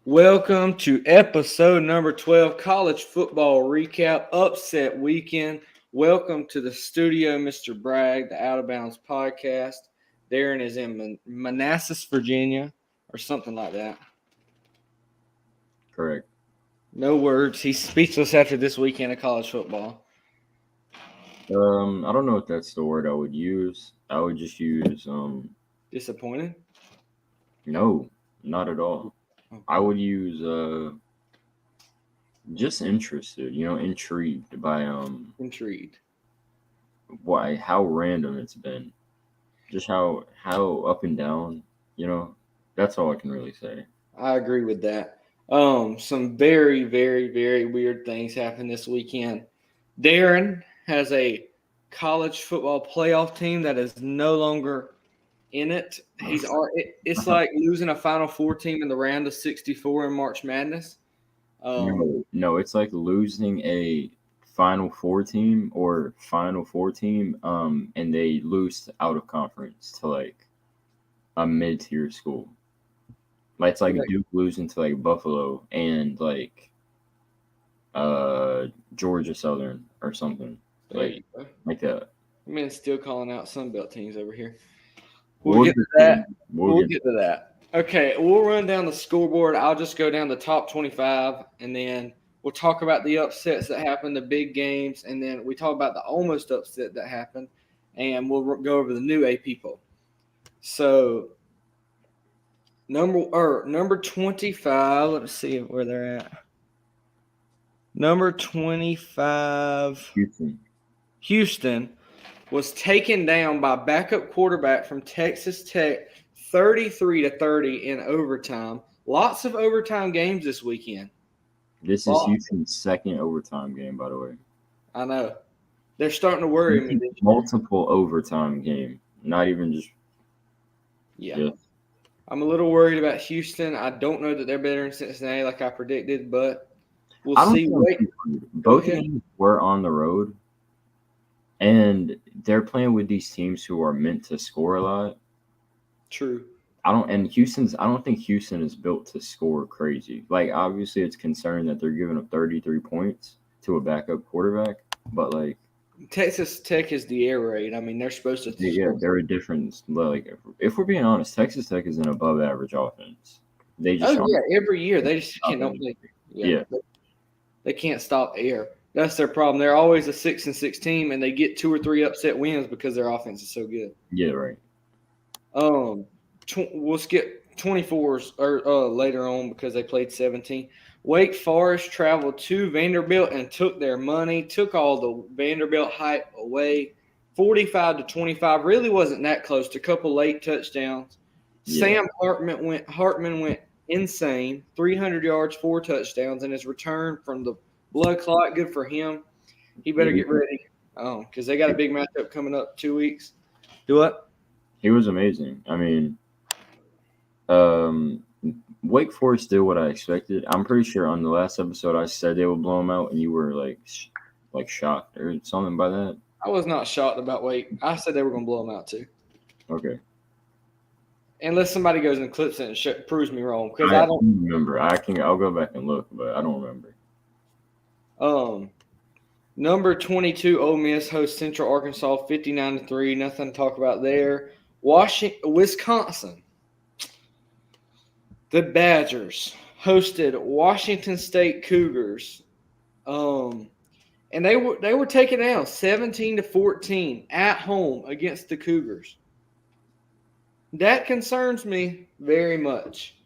Welcome to episode number 12, college football recap, upset weekend. Welcome to the studio, Mr. Bragg, the Out of Bounds podcast. Darren is in Manassas, Virginia, or something like that. Correct. No words. He's speechless after this weekend of college football. I don't know if that's the word I would use. I would just use Disappointed? no, not at all. I would use just interested, intrigued by Intrigued. how random it's been. Just how up and down, that's all I can really say. I agree with that. Some very, very, very weird things happened this weekend. Darren has a college football playoff team that is no longer in it. It's like losing a Final Four team in the round of 64 in March Madness. No, it's like losing a Final Four team or Final Four team, and they lose out of conference to like a mid-tier school. Like it's like Duke losing to like Buffalo and like Georgia Southern or something like that. I mean, still calling out Sunbelt teams over here. We'll get to that. We'll get to that. Okay, we'll run down the scoreboard. I'll just go down the top 25, and then we'll talk about the upsets that happened, the big games, and then we talk about the almost upset that happened, and we'll go over the new AP poll. So number 25. Let's see where they're at. Number 25. Houston was taken down by backup quarterback from Texas Tech, 33-30 in overtime. Lots of overtime games this weekend. This is Houston's second overtime game, by the way. I know. They're starting to worry me. Multiple overtime game, not even just. Yeah. I'm a little worried about Houston. I don't know that they're better than Cincinnati like I predicted, but we'll see. Both games were on the road. And they're playing with these teams who are meant to score a lot. True. I don't think Houston is built to score crazy. Like, obviously, it's concerning that they're giving up 33 points to a backup quarterback. But, like, Texas Tech is the air raid. I mean, they're supposed to. Yeah, they're a different. Like, if we're being honest, Texas Tech is an above-average offense. They just every year they just can't play. Yeah. They can't stop air. That's their problem. They're always a 6-6 team, and they get 2 or 3 upset wins because their offense is so good. Yeah, right. We'll skip 24s or later on because they played 17. Wake Forest traveled to Vanderbilt and took their money, took all the Vanderbilt hype away. 45-25 really wasn't that close. A couple late touchdowns. Yeah. Sam Hartman went insane. 300 yards, 4 touchdowns, and his return from the blood clot, good for him. He better get ready. Because they got a big matchup coming up 2 weeks. Do what? He was amazing. I mean, Wake Forest did what I expected. I'm pretty sure on the last episode I said they would blow them out, and you were like shocked or something by that. I was not shocked about Wake. I said they were going to blow them out too. Okay. Unless somebody goes and clips it and proves me wrong, because I don't remember. I'll go back and look, but I don't remember. Number 22, Ole Miss hosts Central Arkansas 59-3. Nothing to talk about there. Wisconsin. The Badgers hosted Washington State Cougars. And they were taken down 17-14 at home against the Cougars. That concerns me very much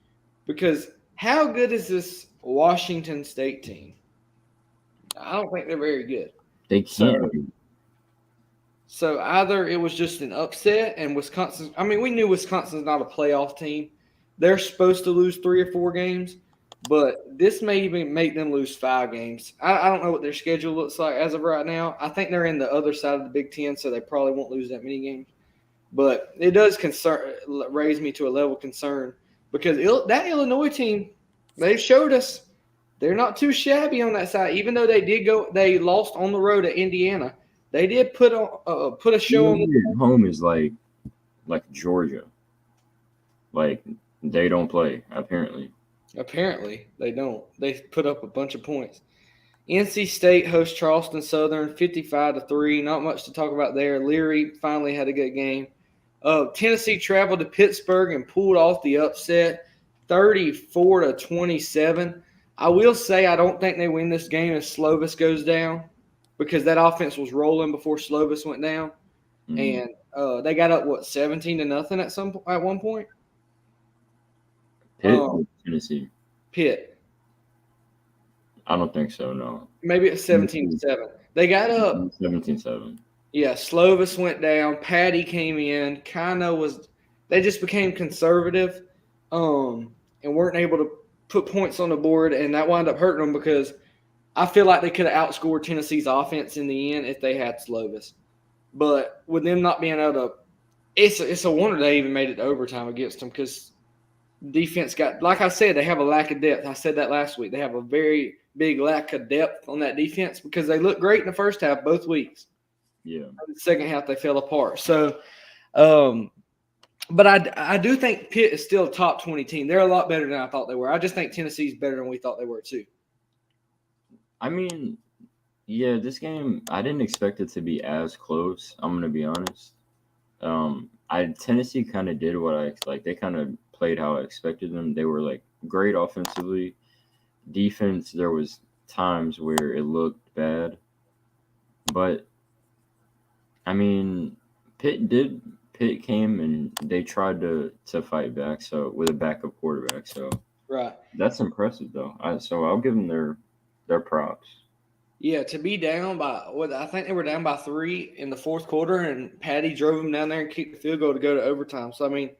because how good is this Washington State team? I don't think they're very good. They can't. So either it was just an upset and Wisconsin – I mean, we knew Wisconsin's not a playoff team. They're supposed to lose 3 or 4 games, but this may even make them lose 5 games. I don't know what their schedule looks like as of right now. I think they're in the other side of the Big Ten, so they probably won't lose that many games. But it does raise me to a level of concern because that Illinois team, they've showed us they're not too shabby on that side. Even though they lost on the road at Indiana, they did put a show on. Home is like Georgia, like they don't play apparently. Apparently, they don't. They put up a bunch of points. NC State hosts Charleston Southern 55-3. Not much to talk about there. Leary finally had a good game. Tennessee traveled to Pittsburgh and pulled off the upset 34-27. I will say I don't think they win this game if Slovis goes down because that offense was rolling before Slovis went down. Mhm. And they got up, 17-0 at one point? Pitt or Tennessee? Pitt. I don't think so. No. Maybe it's 17-7. They got up. 17-7. Yeah, Slovis went down. Patty came in. They just became conservative, and weren't able to put points on the board, and that wound up hurting them because I feel like they could have outscored Tennessee's offense in the end if they had Slovis. But with them not being able to, it's a wonder they even made it to overtime against them because defense got, like I said, they have a lack of depth. I said that last week. They have a very big lack of depth on that defense because they looked great in the first half both weeks. Yeah. In the second half, they fell apart. So, but I do think Pitt is still a top 20 team. They're a lot better than I thought they were. I just think Tennessee's better than we thought they were too. I mean, yeah, this game I didn't expect it to be as close. I'm gonna be honest. Tennessee kind of did what I like. They kind of played how I expected them. They were like great offensively. Defense, there was times where it looked bad, but I mean, Pitt came and they tried to fight back. So with a backup quarterback, so Right. that's impressive though. So I'll give them their props. Yeah, to be down by I think they were down by 3 in the fourth quarter, and Patty drove them down there and kicked the field goal to go to overtime. So I mean,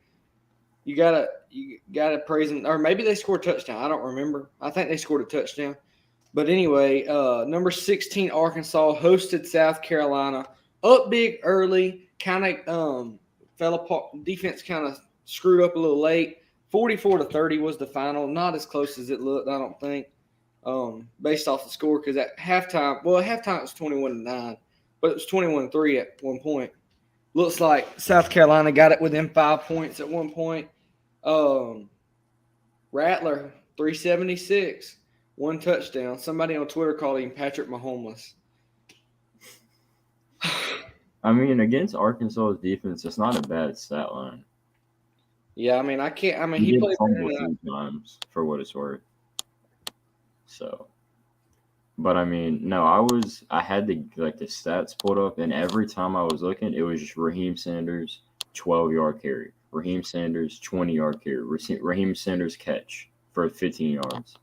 you gotta praise them, or maybe they scored a touchdown. I don't remember. I think they scored a touchdown. But anyway, number 16 Arkansas hosted South Carolina, up big early, kind of fell apart. Defense kind of screwed up a little late. 44-30 was the final. Not as close as it looked, I don't think. Based off the score, because at halftime it was 21-9, but it was 21-3 at one point. Looks like South Carolina got it within 5 points at one point. Rattler 376, one touchdown. Somebody on Twitter called him Patrick Mahomes. I mean, against Arkansas's defense, it's not a bad stat line. Yeah, I mean, he did played fumble 3 times for what it's worth. So, but I mean, no, I had the stats pulled up, and every time I was looking, it was just Raheem Sanders 12-yard carry, Raheem Sanders 20-yard carry, Raheem Sanders catch for 15 yards.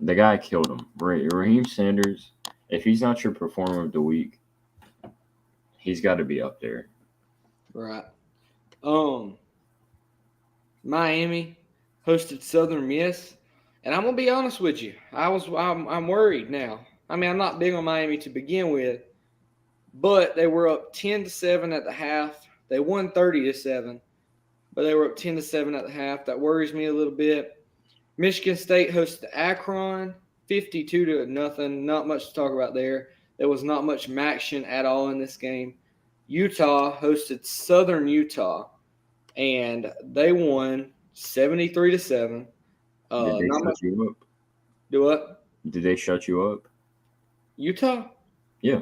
The guy killed him. Raheem Sanders, if he's not your performer of the week, he's got to be up there. Right. Miami hosted Southern Miss. And I'm gonna be honest with you. I'm worried now. I mean, I'm not big on Miami to begin with, but they were up 10-7 at the half. They won 30-7, but they were up 10-7 at the half. That worries me a little bit. Michigan State hosted Akron 52-0. Not much to talk about there. There was not much action at all in this game. Utah hosted Southern Utah, and they won 73-7. Did they shut you up? Do what? Did they shut you up? Utah? Yeah.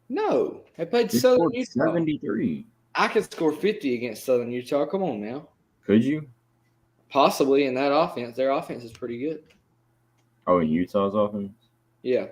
No. They played They Southern scored Utah. 73. I could score 50 against Southern Utah. Come on now. Could you? Possibly in that offense. Their offense is pretty good. Oh, in Utah's offense? Yeah.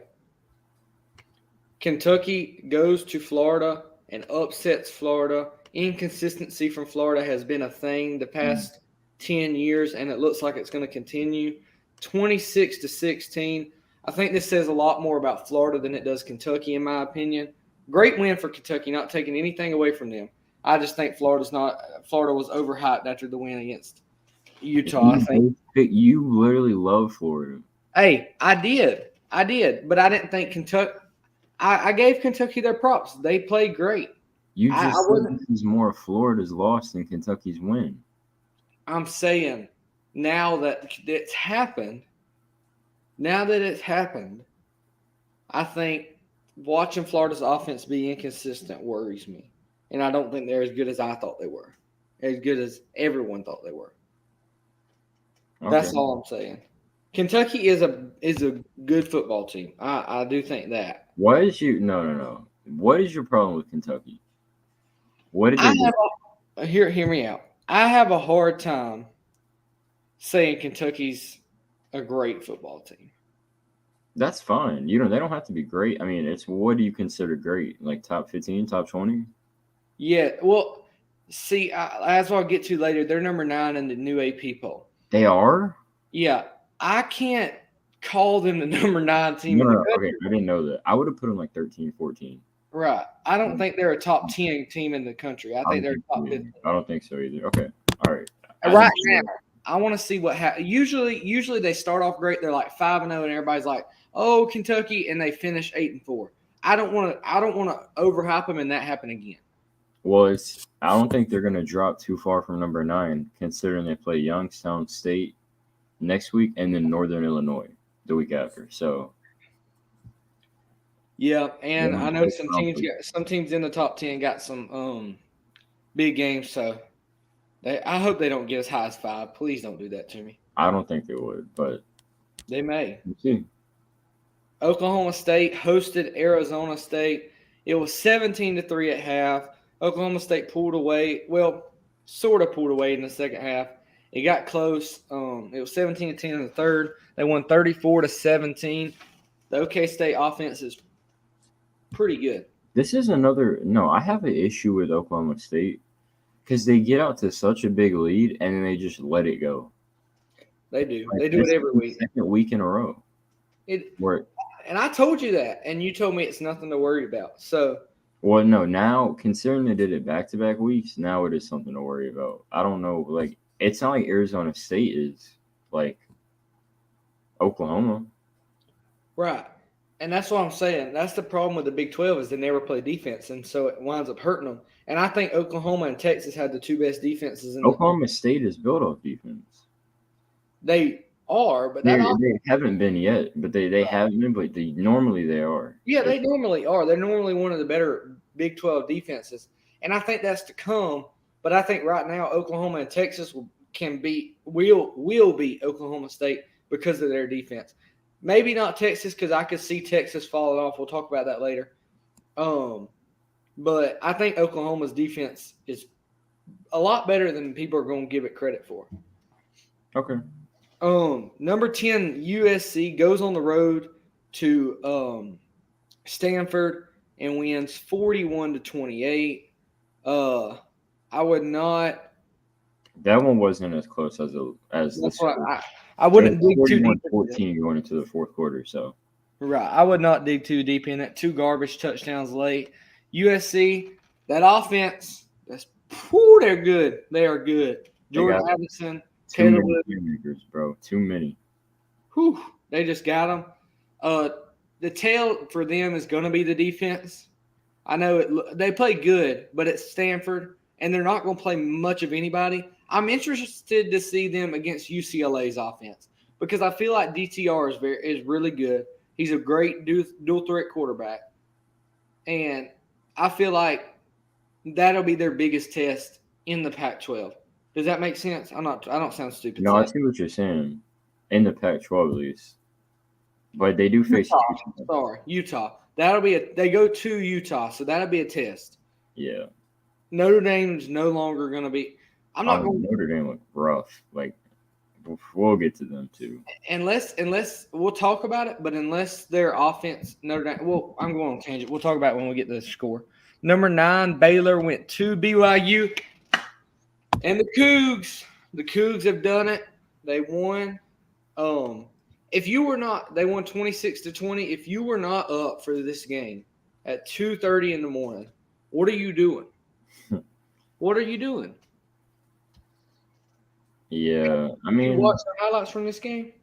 Kentucky goes to Florida and upsets Florida. Inconsistency from Florida has been a thing the past 10 years, and it looks like it's going to continue. 26-16. I think this says a lot more about Florida than it does Kentucky, in my opinion. Great win for Kentucky, not taking anything away from them. I just think Florida was overhyped after the win against Utah. I think you literally love Florida. Hey, I did, but I didn't think Kentucky. I gave Kentucky their props. They played great. You just said this is more Florida's loss than Kentucky's win. I'm saying now that it's happened, I think watching Florida's offense be inconsistent worries me. And I don't think they're as good as I thought they were, as good as everyone thought they were. Okay. That's all I'm saying. Kentucky is a good football team. I do think that. What is you? No. What is your problem with Kentucky? What did I they do? have hear me out. I have a hard time saying Kentucky's a great football team. That's fine. You know, they don't have to be great. I mean, it's what do you consider great? Like top 15, top 20? Yeah, well, see, that's what I'll get to later. They're number 9 in the new AP poll. They are? Yeah, I can't call them the number 9 team No, in no, the no. Okay, country. I didn't know that. I would have put them like 13, 14. Right. I don't Um, think they're a top 10 team in the country. I I think don't they're think so top either. 15. I don't think so either. Okay. All right. I Right didn't now, know. I want to see what happens. Usually they start off great. They're like 5-0, and everybody's like, "Oh, Kentucky," and they finish 8-4. I don't want to overhype them and that happen again. Well, it's. I don't think they're gonna drop too far from number 9, considering they play Youngstown State next week and then Northern Illinois the week after. So Yeah, they're and in a I know good conference. some teams in the top 10 got some big games. So I hope they don't get as high as 5. Please don't do that to me. I don't think they would, but They may. we'll see. Oklahoma State hosted Arizona State. It was 17-3 at half. Oklahoma State pulled away. Well, sort of pulled away in the second half. It got close. It was 17-10 in the third. They won 34-17. The OK State offense is pretty good. This is another. No, I have an issue with Oklahoma State because they get out to such a big lead and then they just let it go. They do. Like They do this it is every the week. second week in a row It where. and I told you that, and you told me it's nothing to worry about. So Well, no, now considering they did it back to back weeks, now it is something to worry about. I don't know, like it's not like Arizona State is like Oklahoma. right. And that's what I'm saying. That's the problem with the Big 12 is they never play defense, and so it winds up hurting them. And I think Oklahoma and Texas had the 2 best defenses in the. Oklahoma State is built off defense. They are, but They haven't been yet, but they haven't been, but they are. yeah, they normally are. They're normally one of the better Big 12 defenses, and I think that's to come. But I think right now Oklahoma and Texas will beat Oklahoma State because of their defense. Maybe not Texas because I could see Texas falling off. We'll talk about that later. But I think Oklahoma's defense is a lot better than people are going to give it credit for. Okay. Number 10 USC goes on the road to Stanford and wins 41-28. I would not. That one wasn't as close as That's this. what I wouldn't dig too deep. 41-14 going into the fourth quarter. So Right, I would not dig too deep in it. 2 garbage touchdowns late. USC, that offense, they're good. They are good. they Jordan got Addison, too Taylor many Williams, playmakers, bro. Too many. they just got them. The tail for them is going to be the defense. I know they play good, but it's Stanford, and they're not going to play much of anybody. I'm interested to see them against UCLA's offense because I feel like DTR is really good. He's a great dual threat quarterback, and I feel like that'll be their biggest test in the Pac-12. Does that make sense? I don't sound stupid. No, I see what you're saying. In the Pac-12 at least, but they do face Utah. They go to Utah, so that'll be a test. Yeah. Notre Dame's no longer going to be. I'm not going. Notre Dame looked rough. Like we'll get to them too. Unless we'll talk about it, but unless their offense, Notre Dame. Well, I'm going on tangent. We'll talk about it when we get to the score. Number 9, Baylor went to BYU, and the Cougs have done it. They won. If you were not, they won 26-20. If you were not up for this game at 2:30 in the morning, what are you doing? What are you doing? Yeah, I Did you mean, watch the highlights from this game?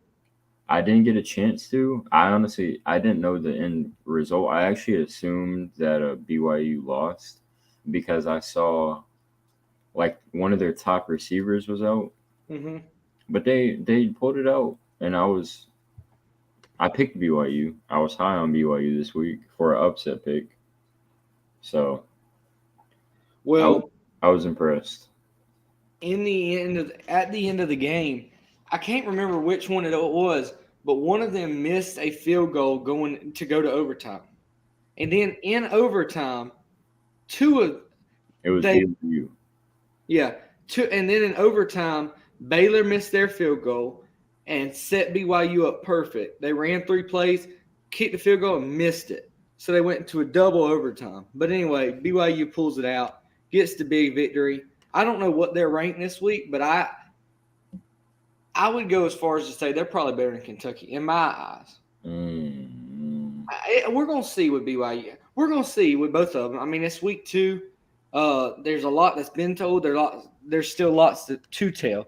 I didn't get a chance to. I didn't know the end result. I actually assumed that BYU lost because I saw like one of their top receivers was out, Mm-hmm. but they pulled it out, and I picked BYU. I was high on BYU this week for an upset pick, so Well, I was impressed. at the end of the game, I can't remember which one it was, but one of them missed a field goal going to go to overtime. And then in overtime, two of It was they BYU. yeah, and then in overtime, Baylor missed their field goal and set BYU up perfect. They ran 3 plays, kicked the field goal, and missed it. So they went into a double overtime. But anyway, BYU pulls it out, gets the big victory. I don't know what they're ranked this week, but I would go as far as to say they're probably better than Kentucky in my eyes. We're going to see with BYU. We're going to see with both of them. I mean, it's week 2. There's a lot that's been told. There's still lots to tell.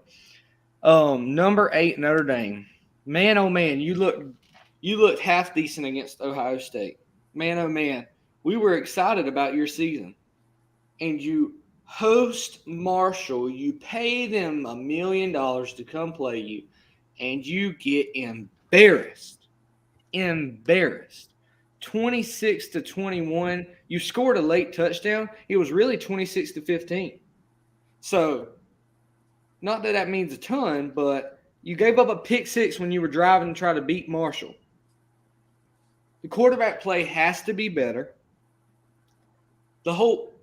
Number 8, Notre Dame. Man, oh man, you looked half decent against Ohio State. Man, oh man, we were excited about your season, and you host Marshall. You pay them $1 million to come play you, and you get embarrassed. 26-21. You scored a late touchdown. It was really 26-15. So, not that means a ton, but you gave up a pick 6 when you were driving to try to beat Marshall. The quarterback play has to be better. All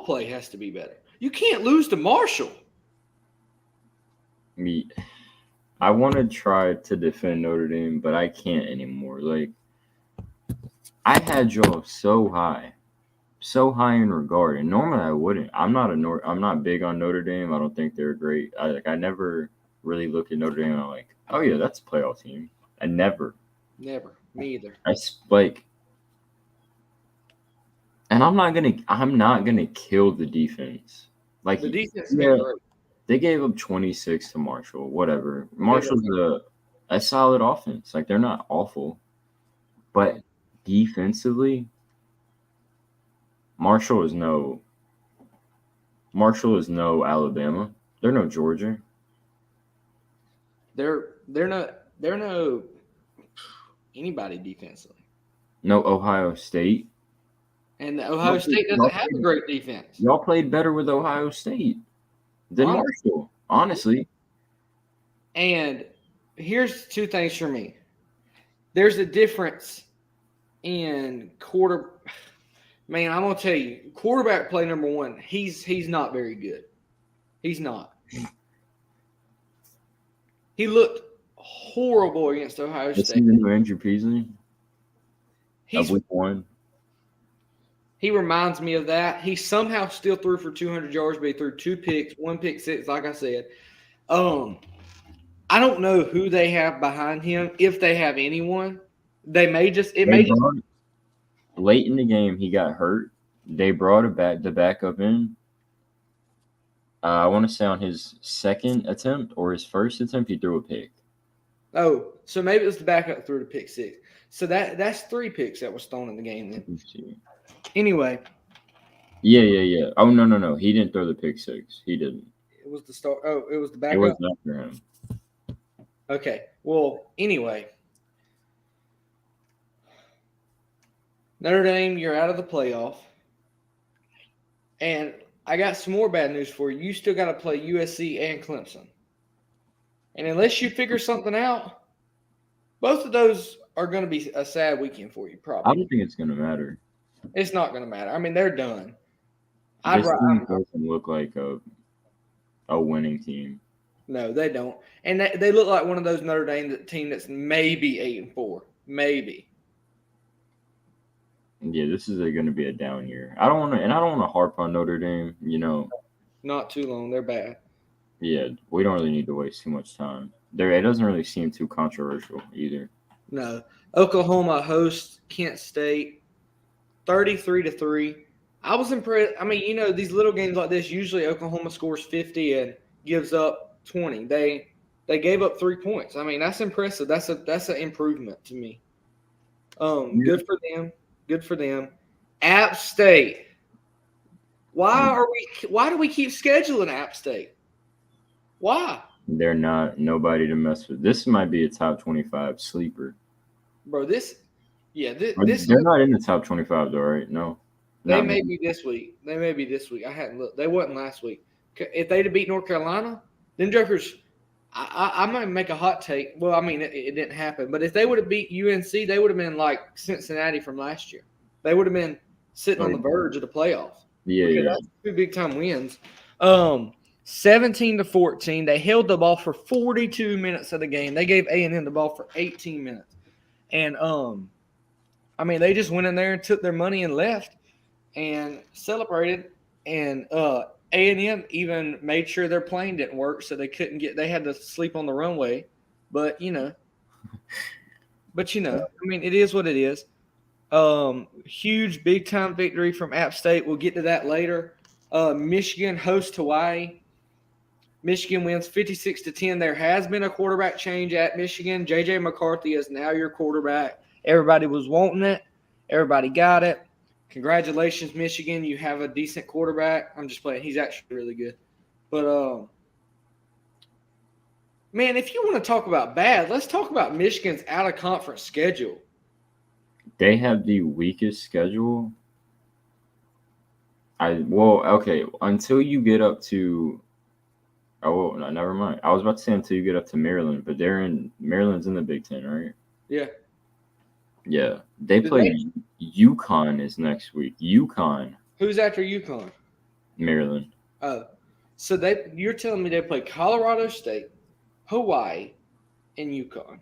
play has to be better. You can't lose to Marshall. I want to try to defend Notre Dame, but I can't anymore. Like, I had y'all so high in regard, and normally I wouldn't. I'm not big on Notre Dame. I don't think they're great. I never really look at Notre Dame and I'm like, oh yeah, that's a playoff team. I never. Me either. And I'm not gonna kill the defense. Like, the defense, yeah, they gave up 26 to Marshall. Whatever. Marshall's a solid offense. Like, they're not awful, but defensively, Marshall is no Alabama. They're no Georgia. They're no anybody defensively. No Ohio State. And Ohio State doesn't have a great defense. Y'all played better with Ohio State than Marshall, honestly. And here's 2 things for me. There's a difference in Man, I'm gonna tell you, quarterback play number 1. He's not very good. He's not. He looked horrible against Ohio State. Is he the new Andrew Peasley? Of week 1. He reminds me of that. He somehow still threw for 200 yards, but he threw 2 picks, 1 pick 6, like I said. I don't know who they have behind him, if they have anyone. Late in the game, he got hurt. They brought the backup in. I want to say on his second attempt or his first attempt, he threw a pick. Oh, so maybe it was the backup threw the pick 6. So that's 3 picks that was thrown in the game then. Anyway. Yeah. Oh, no. He didn't throw the pick 6. He didn't. It was the start. Oh, it was the backup? It was after him. Okay. Well, anyway. Notre Dame, you're out of the playoff. And I got some more bad news for you. You still got to play USC and Clemson. And unless you figure something out, both of those are going to be a sad weekend for you, probably. I don't think it's going to matter. It's not going to matter. I mean, they're done. This team doesn't look like a winning team. No, they don't. And they look like one of those Notre Dame team that's maybe 8-4. Maybe. Yeah, this is going to be a down year. I don't want to harp on Notre Dame, Not too long. They're bad. Yeah, we don't really need to waste too much time. It doesn't really seem too controversial either. No. Oklahoma hosts Kent State 33-3. I was impressed. I mean, these little games like this, usually Oklahoma scores 50 and gives up 20. They gave up 3 points. I mean, that's impressive. That's an improvement to me. Good for them. Good for them. App State. Why do we keep scheduling App State? Why? They're not nobody to mess with. This might be a top 25 sleeper. Bro, they're not in the top 25 though, right? No. They may be this week. I hadn't looked. They wasn't last week. If they'd have beat North Carolina, them Jokers, I might make a hot take. Well, I mean, it didn't happen. But if they would have beat UNC, they would have been like Cincinnati from last year. They would have been sitting on the verge of the playoffs. Yeah, Because yeah. that's two big time wins. 17-14. They held the ball for 42 minutes of the game. They gave A&M the ball for 18 minutes. And I mean, they just went in there and took their money and left and celebrated. And A&M even made sure their plane didn't work, so they had to sleep on the runway. But I mean, it is what it is. Huge big time victory from App State. We'll get to that later. Michigan hosts Hawaii. Michigan wins 56-10. There has been a quarterback change at Michigan. J.J. McCarthy is now your quarterback. Everybody was wanting it. Everybody got it. Congratulations, Michigan. You have a decent quarterback. I'm just playing. He's actually really good. But, man, if you want to talk about bad, let's talk about Michigan's out-of-conference schedule. They have the weakest schedule. Okay. Until you get up to no, never mind. I was about to say until you get up to Maryland, but Maryland's in the Big Ten, right? Yeah. Yeah. They play UConn is next week. UConn. Who's after UConn? Maryland. Oh. So you're telling me they play Colorado State, Hawaii, and UConn.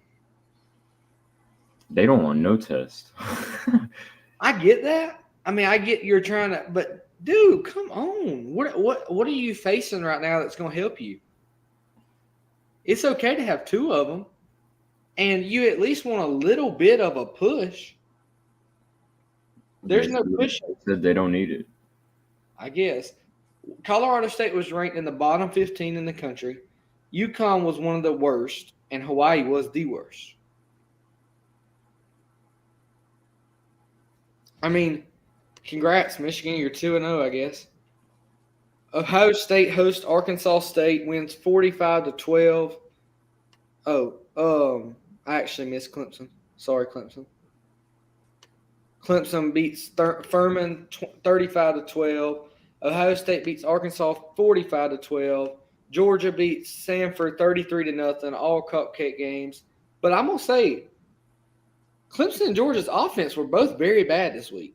They don't want no test. I get that. I mean, I get you're trying to, but dude, come on. What are you facing right now that's going to help you? It's okay to have two of them, and you at least want a little bit of a push. There's no push. Said they don't need it. I guess. Colorado State was ranked in the bottom 15 in the country. UConn was one of the worst, and Hawaii was the worst. I mean, congrats, Michigan. You're 2-0, I guess. Ohio State hosts Arkansas State, wins 45-12. I actually missed Clemson. Sorry, Clemson. Clemson beats Furman 35-12. Ohio State beats Arkansas 45-12. Georgia beats Samford 33-0. All cupcake games. But I'm gonna say, Clemson and Georgia's offense were both very bad this week.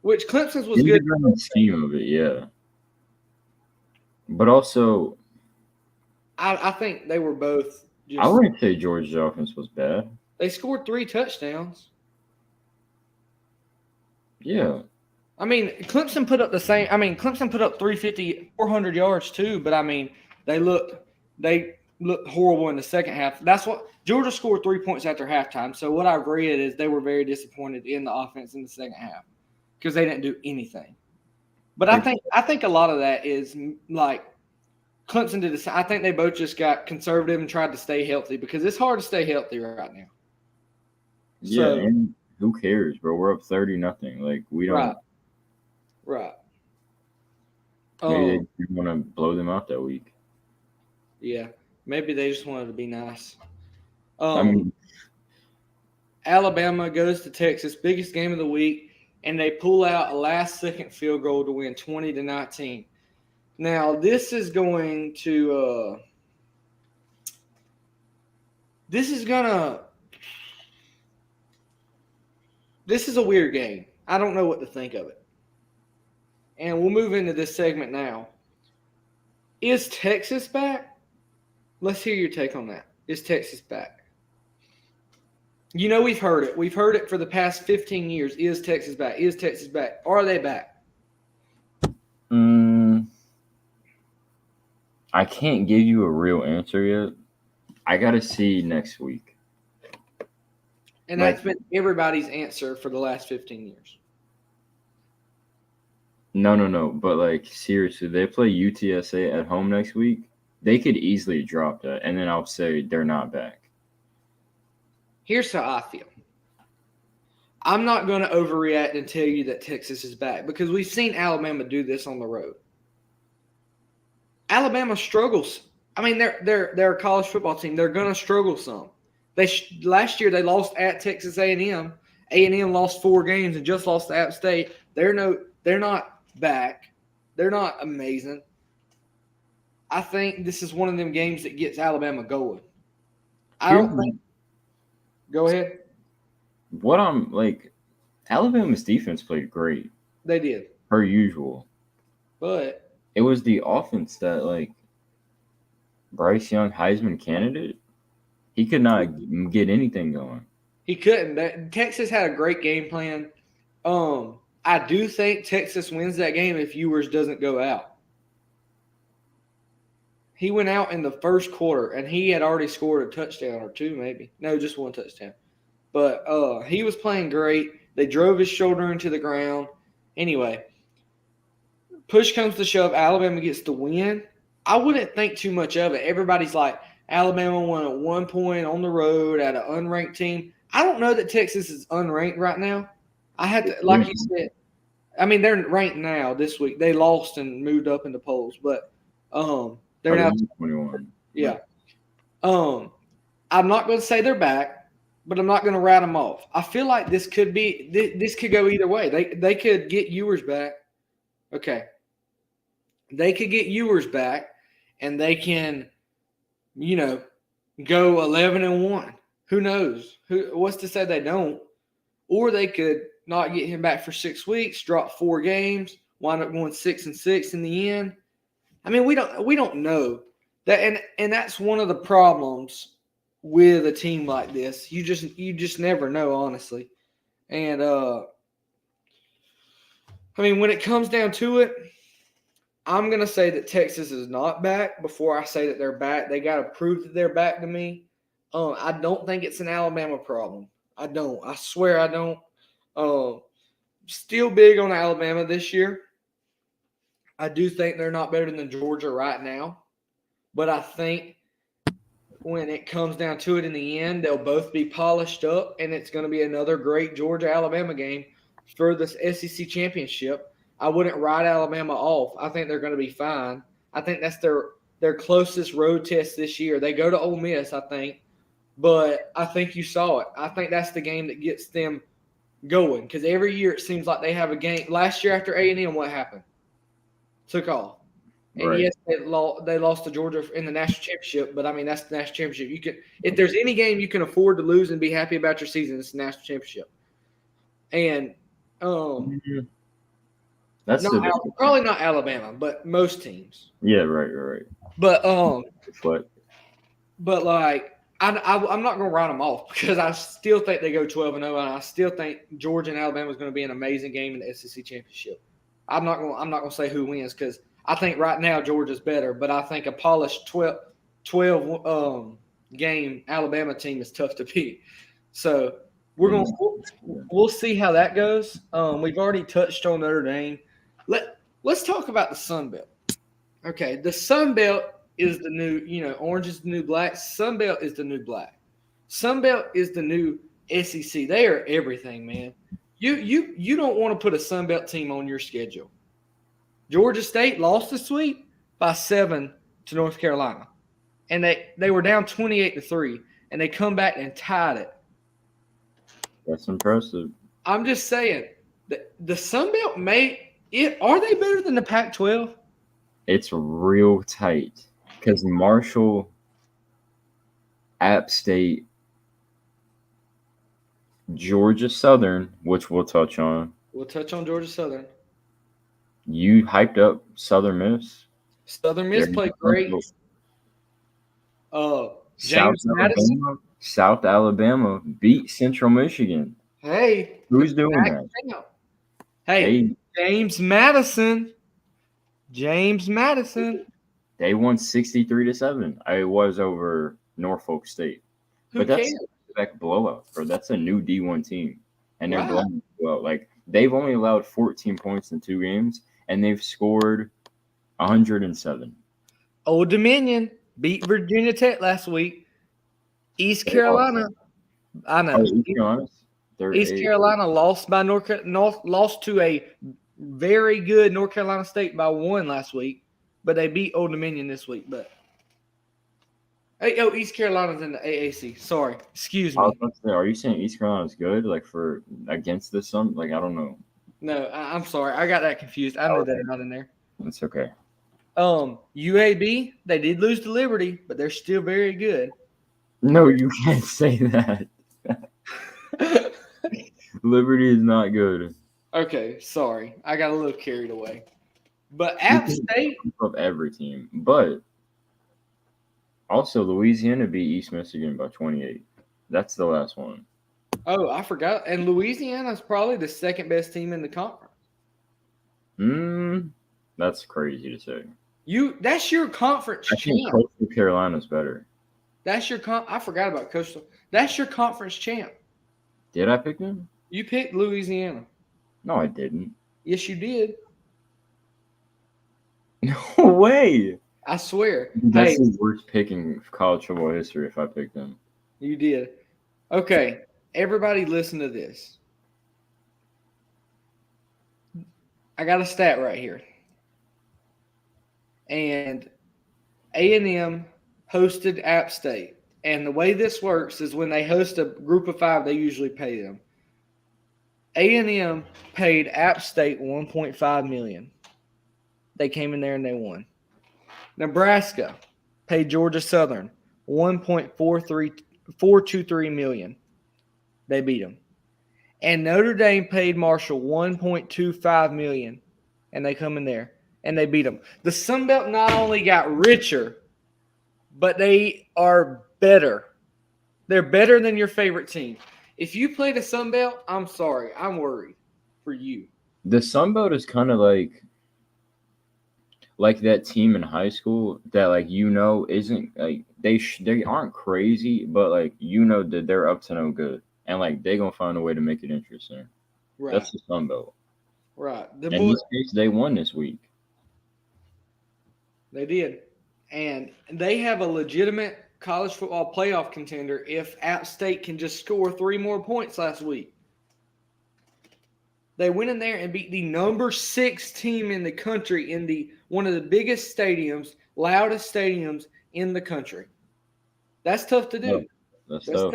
Which Clemson's was good. The scheme of it, yeah. But also, I think they were both. I wouldn't say Georgia's offense was bad. They scored 3 touchdowns. Yeah. I mean, Clemson put up Clemson put up 350, 400 yards too. But I mean, they looked horrible in the second half. That's what Georgia scored 3 points after halftime. So what I've read is they were very disappointed in the offense in the second half because they didn't do anything. But I think a lot of that is like Clemson did. I think they both just got conservative and tried to stay healthy because it's hard to stay healthy right now. Yeah, so, and who cares, bro? We're up 30-0. Like we don't. Right. Maybe they want to blow them out that week. Yeah, maybe they just wanted to be nice. Alabama goes to Texas, biggest game of the week, and they pull out a last-second field goal to win 20-19. Now, this is going to this is a weird game. I don't know what to think of it. And we'll move into this segment now. Is Texas back? Let's hear your take on that. Is Texas back? You know we've heard it. We've heard it for the past 15 years. Is Texas back? Is Texas back? Are they back? I can't give you a real answer yet. I got to see next week. And that's been everybody's answer for the last 15 years. No. But, seriously, they play UTSA at home next week. They could easily drop that, and then I'll say they're not back. Here's how I feel. I'm not going to overreact and tell you that Texas is back because we've seen Alabama do this on the road. Alabama struggles. I mean, they're a college football team. They're going to struggle some. Last year they lost at Texas A&M. A&M lost 4 games and just lost to App State. They're not back. They're not amazing. I think this is one of them games that gets Alabama going. I Here's don't think. Go ahead. what I'm like. Alabama's defense played great, They did, per usual. but It was the offense that Bryce Young, Heisman candidate, he could not get anything going. he couldn't. Texas had a great game plan. I do think Texas wins that game if Ewers doesn't go out. He went out in the first quarter, and he had already scored a touchdown or two, maybe. No, just one touchdown. But he was playing great. They drove his shoulder into the ground. Anyway, push comes to shove. Alabama gets the win. I wouldn't think too much of it. Everybody's like, Alabama won at 1 point on the road at an unranked team. I don't know that Texas is unranked right now. I had to, like you said, I mean, they're ranked now this week. They lost and moved up in the polls, but they're now 21. Yeah. I'm not going to say they're back, but I'm not going to write them off. I feel like this could go either way. They could get Ewers back. Okay. They could get Ewers back, and they can, go 11-1. Who knows? What's to say they don't? Or they could not get him back for 6 weeks, drop 4 games, wind up going 6-6 in the end. I mean, we don't know that, and that's one of the problems with a team like this. You just never know, honestly. And I mean, when it comes down to it, I'm gonna say that Texas is not back before I say that they're back. They got to prove that they're back to me. I don't think it's an Alabama problem. I don't. I swear I don't. Still big on Alabama this year. I do think they're not better than Georgia right now, but I think when it comes down to it in the end, they'll both be polished up, and it's going to be another great Georgia-Alabama game for the SEC championship. I wouldn't write Alabama off. I think they're going to be fine. I think that's their closest road test this year. They go to Ole Miss, I think, but I think you saw it. I think that's the game that gets them going because every year it seems like they have a game. Last year after A&M, what happened? Took off. And Right. yes, they lost to Georgia in the national championship, but I mean that's the national championship. If there's any game you can afford to lose and be happy about your season, it's the national championship. And that's probably not Alabama, but most teams. Yeah, right. But like I'm not going to write them off because I still think they go 12-0, and I still think Georgia and Alabama is going to be an amazing game in the SEC championship. I'm not going to say who wins because I think right now Georgia's better, but I think a polished 12 game Alabama team is tough to beat. So we'll see how that goes. We've already touched on Notre Dame. Let's talk about the Sun Belt. Okay, the Sun Belt is the new, orange is the new black. Sun Belt is the new black. Sun Belt is the new SEC. They are everything, man. You don't want to put a Sun Belt team on your schedule. Georgia State lost this week by 7 to North Carolina. And they were down 28-3, and they come back and tied it. That's impressive. I'm just saying, the Sun Belt are they better than the Pac-12? It's real tight because Marshall, App State, Georgia Southern, which we'll touch on. We'll touch on Georgia Southern. You hyped up Southern Miss. Southern Miss played great. James Madison. South Alabama beat Central Michigan. Hey. Who's doing that? Hey, James Madison. James Madison. They won 63-7. It was over Norfolk State. Who cares? That's a blowout, bro. That's a new D1 team. And they're blowing well. They've only allowed 14 points in 2 games, and they've scored 107. Old Dominion beat Virginia Tech last week. East Carolina. I know. East Carolina lost by lost to a very good North Carolina State by 1 last week, but they beat Old Dominion this week. But East Carolina's in the AAC. Sorry, excuse me. I was about to say, are you saying East Carolina's good, for against this? I don't know. No, I'm sorry. I got that confused. I know they're not in there. It's okay. UAB, they did lose to Liberty, but they're still very good. No, you can't say that. Liberty is not good. Okay, sorry. I got a little carried away. But We App can State, of every team, but also Louisiana beat East Michigan by 28. That's the last one. oh, I forgot. And Louisiana is probably the second best team in the conference. That's crazy to say. That's your conference I think champ. Coastal Carolina's better. I forgot about Coastal. That's your conference champ. Did I pick them? You picked Louisiana. No, I didn't. Yes, you did. No way. I swear. That's Hey, the worst pick in college football history if I picked them. you did. Okay, everybody listen to this. I got a stat right here. And A&M hosted App State. And the way this works is when they host a group of 5, they usually pay them. A&M paid App State $1.5 million. They came in there and they won. Nebraska paid Georgia Southern $1.423 million. They beat them. And Notre Dame paid Marshall $1.25 million, and they come in there and they beat them. The Sun Belt not only got richer, but they are better. They're better than your favorite team. If you play the Sun Belt, I'm sorry, I'm worried for you. The Sun Belt is kind of like that team in high school that isn't like they aren't crazy, but that they're up to no good, and they gonna find a way to make it interesting. Right. That's the Sun Belt. Right. In this case, they won this week. They did. And they have a legitimate college football playoff contender if App State can just score 3 more points last week. They went in there and beat the number 6 team in the country in one of the biggest stadiums, loudest stadiums in the country. That's tough to do. That's tough.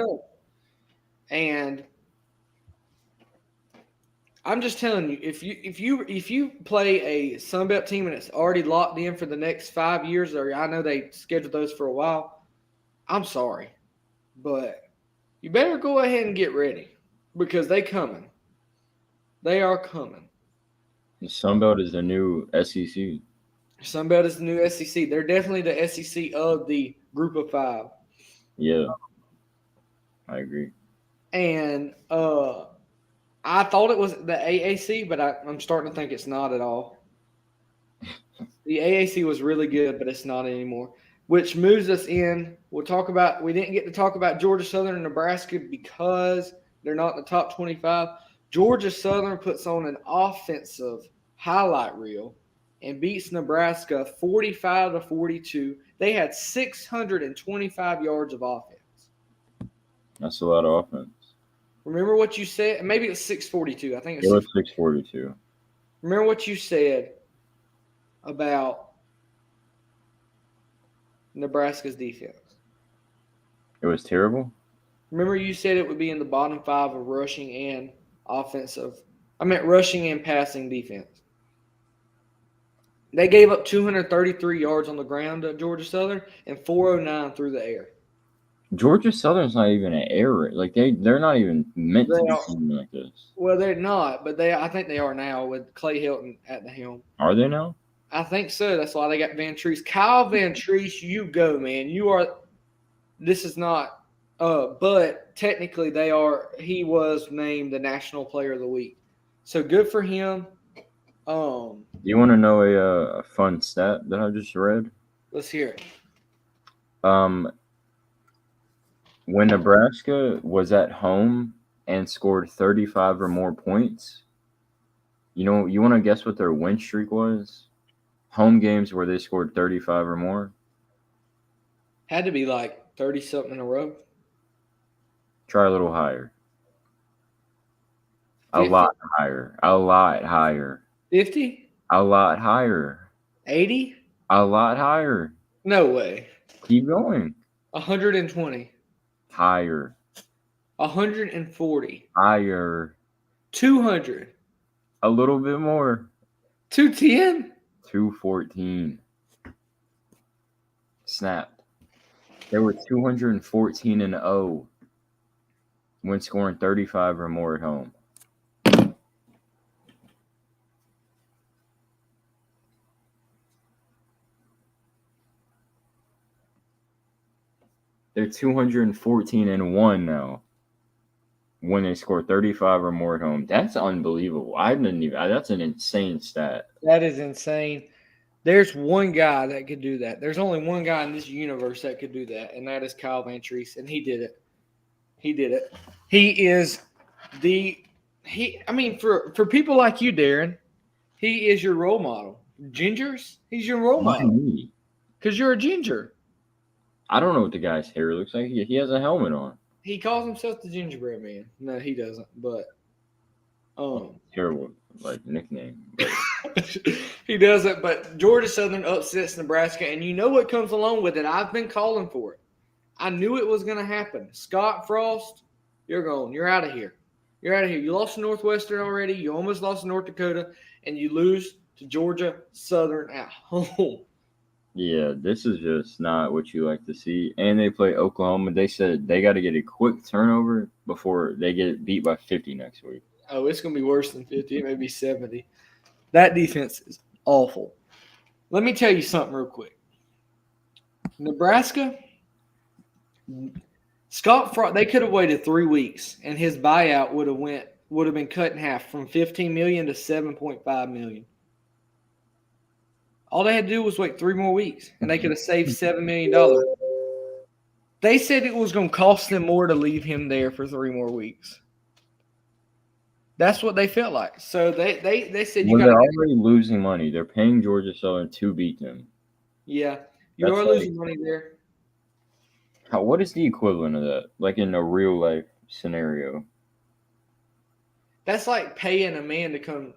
And I'm just telling you, if you play a Sun Belt team and it's already locked in for the next 5 years, or I know they scheduled those for a while, I'm sorry, but you better go ahead and get ready because they coming. They are coming. The Sun Belt is the new SEC. Sun Belt is the new SEC. They're definitely the SEC of the group of 5. Yeah, I agree. And I thought it was the AAC, but I'm starting to think it's not at all. The AAC was really good, but it's not anymore. Which moves us in. We didn't get to talk about Georgia Southern and Nebraska because they're not in the top 25. Georgia Southern puts on an offensive highlight reel and beats Nebraska 45-42. They had 625 yards of offense. That's a lot of offense. Remember what you said? Maybe it's 642. I think it was 642. Remember what you said about Nebraska's defense? It was terrible? Remember you said it would be in the bottom 5 of rushing and offensive. I meant rushing and passing defense. They gave up 233 yards on the ground to Georgia Southern and 409 through the air. Georgia Southern's not even an air raid. They're not even meant to be something like this. Well, they're not, but I think they are now with Clay Hilton at the helm. Are they now? I think so. That's why they got Van Treese. Kyle Van Treese, you go, man. You are. This is not. But technically, he was named the National Player of the Week, so good for him. Do you want to know a fun stat that I just read? Let's hear it. When Nebraska was at home and scored 35 or more points, you want to guess what their win streak was? Home games where they scored 35 or more? Had to be 30-something in a row. Try a little higher. 50? A lot higher. A lot higher. 50? A lot higher. 80? A lot higher. No way. Keep going. 120. Higher. 140. Higher. 200. A little bit more. 210. 214. snapped. They were 214-0 when scoring 35 or more at home. They're 214-1 now when they score 35 or more at home. That's unbelievable. I didn't even. That's an insane stat. That is insane. There's one guy that could do that. There's only one guy in this universe that could do that, and that is Kyle Van Treese, and he did it. He did it. He is I mean, for people like you, Darren, he is your role model. Gingers, he's your role Why model me? because you're a ginger. I don't know what the guy's hair looks like. He has a helmet on. He calls himself the gingerbread man. No, he doesn't. But Terrible nickname. But he doesn't. But Georgia Southern upsets Nebraska, and you know what comes along with it. I've been calling for it. I knew it was going to happen. Scott Frost, you're gone. You're out of here. You're out of here. You lost to Northwestern already. You almost lost to North Dakota, and you lose to Georgia Southern at home. yeah, this is just not what you like to see. And they play Oklahoma. They said they got to get a quick turnover before they get beat by 50 next week. Oh, it's going to be worse than 50. It may be 70. That defense is awful. Let me tell you something real quick. Nebraska, Scott Frost, they could have waited 3 weeks, and his buyout would have been cut in half from $15 million to $7.5 million. All they had to do was wait 3 more weeks, and they could have saved $7 million. They said it was going to cost them more to leave him there for 3 more weeks. That's what they felt like. So they said they're already losing money. They're paying Georgia Southern to beat them. Yeah, you are losing money there. What is the equivalent of that? Like in a real life scenario? That's like paying a man to come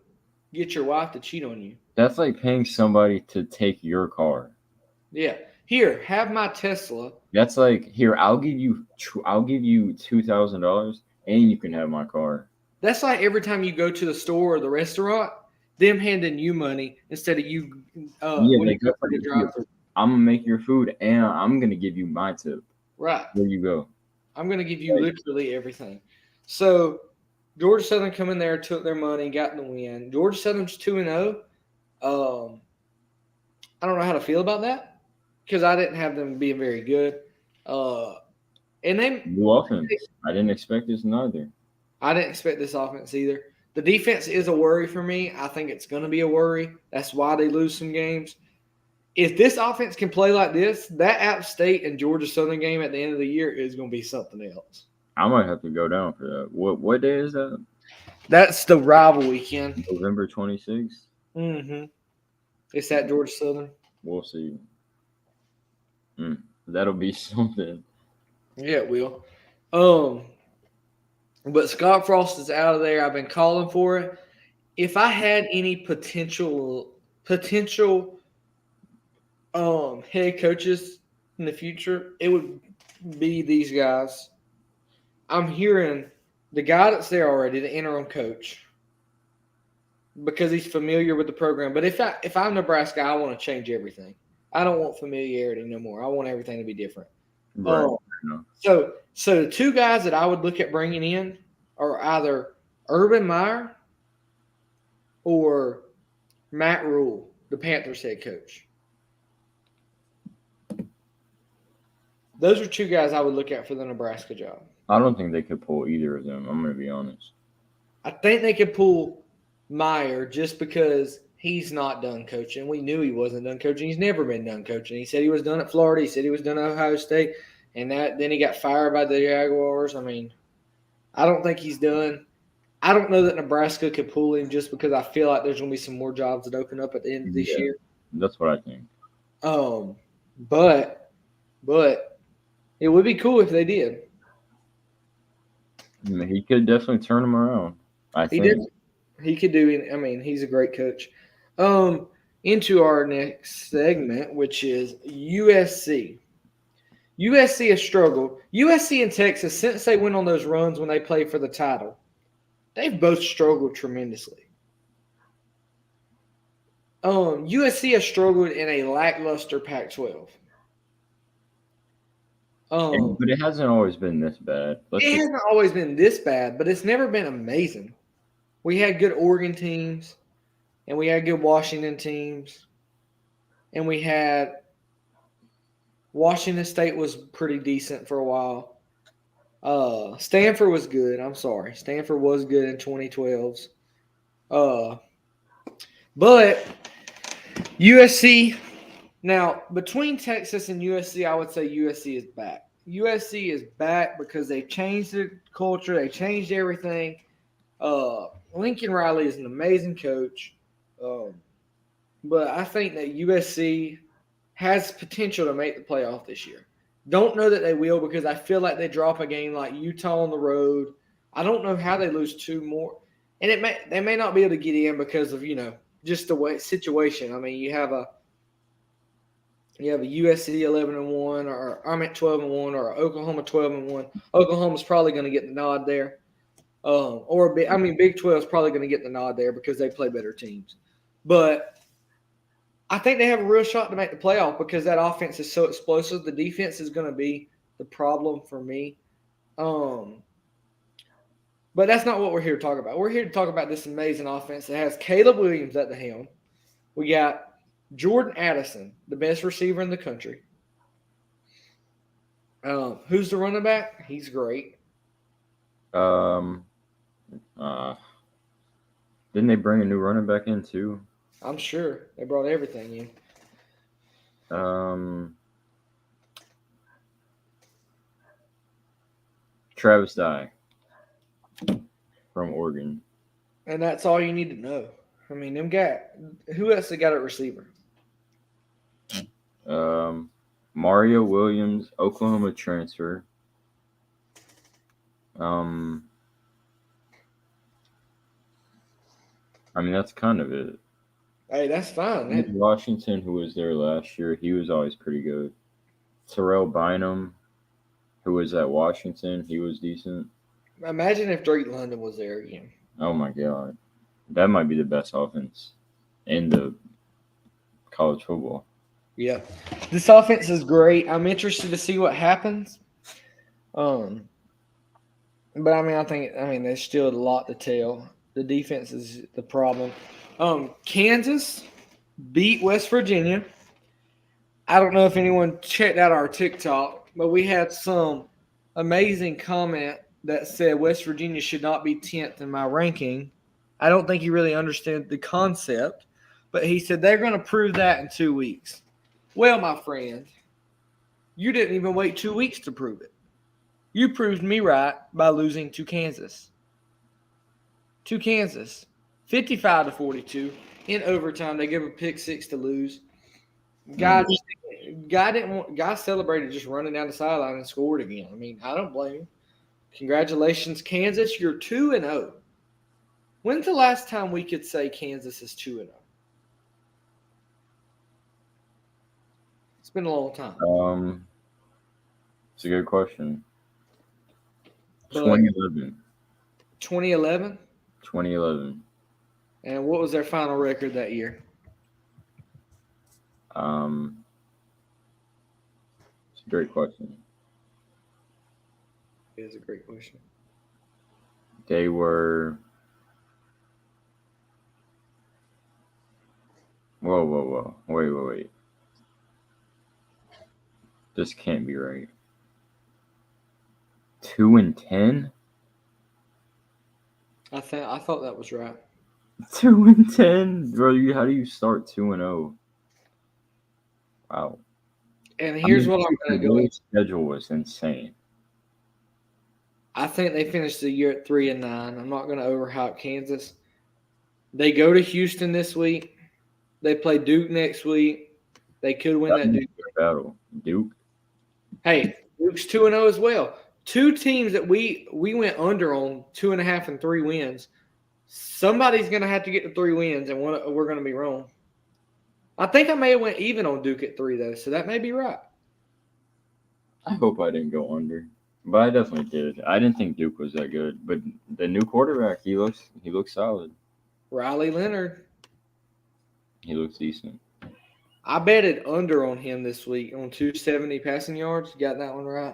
get your wife to cheat on you. That's like paying somebody to take your car. Yeah. Here, have my Tesla. That's like, here, I'll give you $2,000 and you can have my car. That's like every time you go to the store or the restaurant, them handing you money instead of you when you go for the drive-thru. I'm gonna make your food and I'm gonna give you my tip. Right. There you go. I'm gonna give you literally everything. So Georgia Southern come in there, took their money, got the win. Georgia Southern's 2-0. I don't know how to feel about that because I didn't have them being very good. And they new offense. I didn't expect this neither. I didn't expect this offense either. The defense is a worry for me. I think it's going to be a worry. That's why they lose some games. If this offense can play like this, that App State and Georgia Southern game at the end of the year is going to be something else. I might have to go down for that. What day is that? That's the rival weekend. November 26th? Mm-hmm. It's at Georgia Southern. We'll see. That'll be something. Yeah, it will. But Scott Frost is out of there. I've been calling for it. If I had any potential head coaches in the future, it would be these guys. I'm hearing the guy that's there already, the interim coach, because he's familiar with the program. But if I'm Nebraska, I want to change everything. I don't want familiarity no more. I want everything to be different. Right. So the 2 guys that I would look at bringing in are either Urban Meyer or Matt Rule, the Panthers head coach. Those are 2 guys I would look at for the Nebraska job. I don't think they could pull either of them. I'm going to be honest. I think they could pull Meyer just because he's not done coaching. We knew he wasn't done coaching. He's never been done coaching. He said he was done at Florida. He said he was done at Ohio State. And then he got fired by the Jaguars. I mean, I don't think he's done. I don't know that Nebraska could pull him just because I feel like there's going to be some more jobs that open up at the end of this year. That's what I think. But it would be cool if they did. He could definitely turn them around. He could do it. I mean, he's a great coach. Into our next segment, which is USC. USC has struggled. USC and Texas, since they went on those runs when they played for the title, they've both struggled tremendously. USC has struggled in a lackluster Pac-12. But it hasn't always been this bad. It hasn't always been this bad, but it's never been amazing. We had good Oregon teams, and we had good Washington teams, and we had Washington State was pretty decent for a while. Stanford was good. I'm sorry, Stanford was good in 2012s. But USC. Now, between Texas and USC, I would say USC is back. USC is back because they changed the culture. They changed everything. Lincoln Riley is an amazing coach. But I think that USC has potential to make the playoff this year. Don't know that they will because I feel like they drop a game like Utah on the road. I don't know how they lose two more. And they may not be able to get in because of, just the way situation. I mean, you have a USC 11-1, or I'm at 12-1, or Oklahoma 12-1. Oklahoma's probably going to get the nod there. Big 12 is probably going to get the nod there because they play better teams. But I think they have a real shot to make the playoff because that offense is so explosive. The defense is going to be the problem for me. But that's not what we're here to talk about. We're here to talk about this amazing offense that has Caleb Williams at the helm. We got Jordan Addison, the best receiver in the country. Who's the running back? He's great. Didn't they bring a new running back in too? I'm sure they brought everything in. Travis Dye from Oregon. And that's all you need to know. I mean, who else they got at receiver? Mario Williams, Oklahoma transfer. That's kind of it. Hey, that's fine. Washington, who was there last year, he was always pretty good. Terrell Bynum, who was at Washington, he was decent. Imagine if Drake London was there again. Oh, my God. That might be the best offense in the college football. Yeah. This offense is great. I'm interested to see what happens. But, I think there's still a lot to tell. The defense is the problem. Kansas beat West Virginia. I don't know if anyone checked out our TikTok, but we had some amazing comment that said West Virginia should not be 10th in my ranking. I don't think he really understood the concept, but he said they're going to prove that in 2 weeks. Well, my friend, you didn't even wait 2 weeks to prove it. You proved me right by losing to Kansas. 55-42 in overtime. They give a pick six to lose. Guy celebrated just running down the sideline and scored again. I don't blame him. Congratulations, Kansas. You're 2-0. When's the last time we could say Kansas is 2-0? It's been a long time. It's a good question. 2011. 2011? 2011. And what was their final record that year? It's a great question. It is a great question. They were. Whoa. Wait. This can't be right. 2-10? I thought that was right. 2-10? Bro, how do you start 2-0? Wow. And here's what I'm going to go with. The schedule was insane. I think they finished the year at 3-9. I'm not going to overhype Kansas. They go to Houston this week. They play Duke next week. They could win that Duke battle. Duke. Hey, Duke's 2-0 as well. Two teams that we went under on 2.5 and 3 wins. Somebody's going to have to get to 3 wins, and we're going to be wrong. I think I may have went even on Duke at 3 though, so that may be right. I hope I didn't go under, but I definitely did. I didn't think Duke was that good, but the new quarterback, he looks solid. Riley Leonard. He looks decent. I betted under on him this week on 270 passing yards. Got that one right.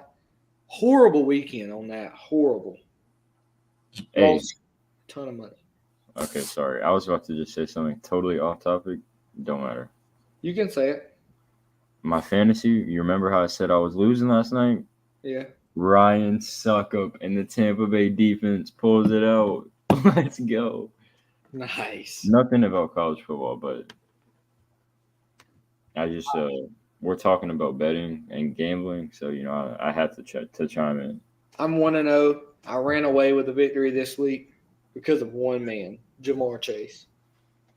Horrible weekend on that. Horrible. Hey, Lost a ton of money. okay, sorry. I was about to just say something totally off topic. Don't matter. You can say it. My fantasy, you remember how I said I was losing last night? Yeah. Ryan Suckup and the Tampa Bay defense pulls it out. Let's go. Nice. Nothing about college football, but I just we're talking about betting and gambling, so I had to chime in. I'm 1-0. I ran away with a victory this week because of one man, Jamar Chase.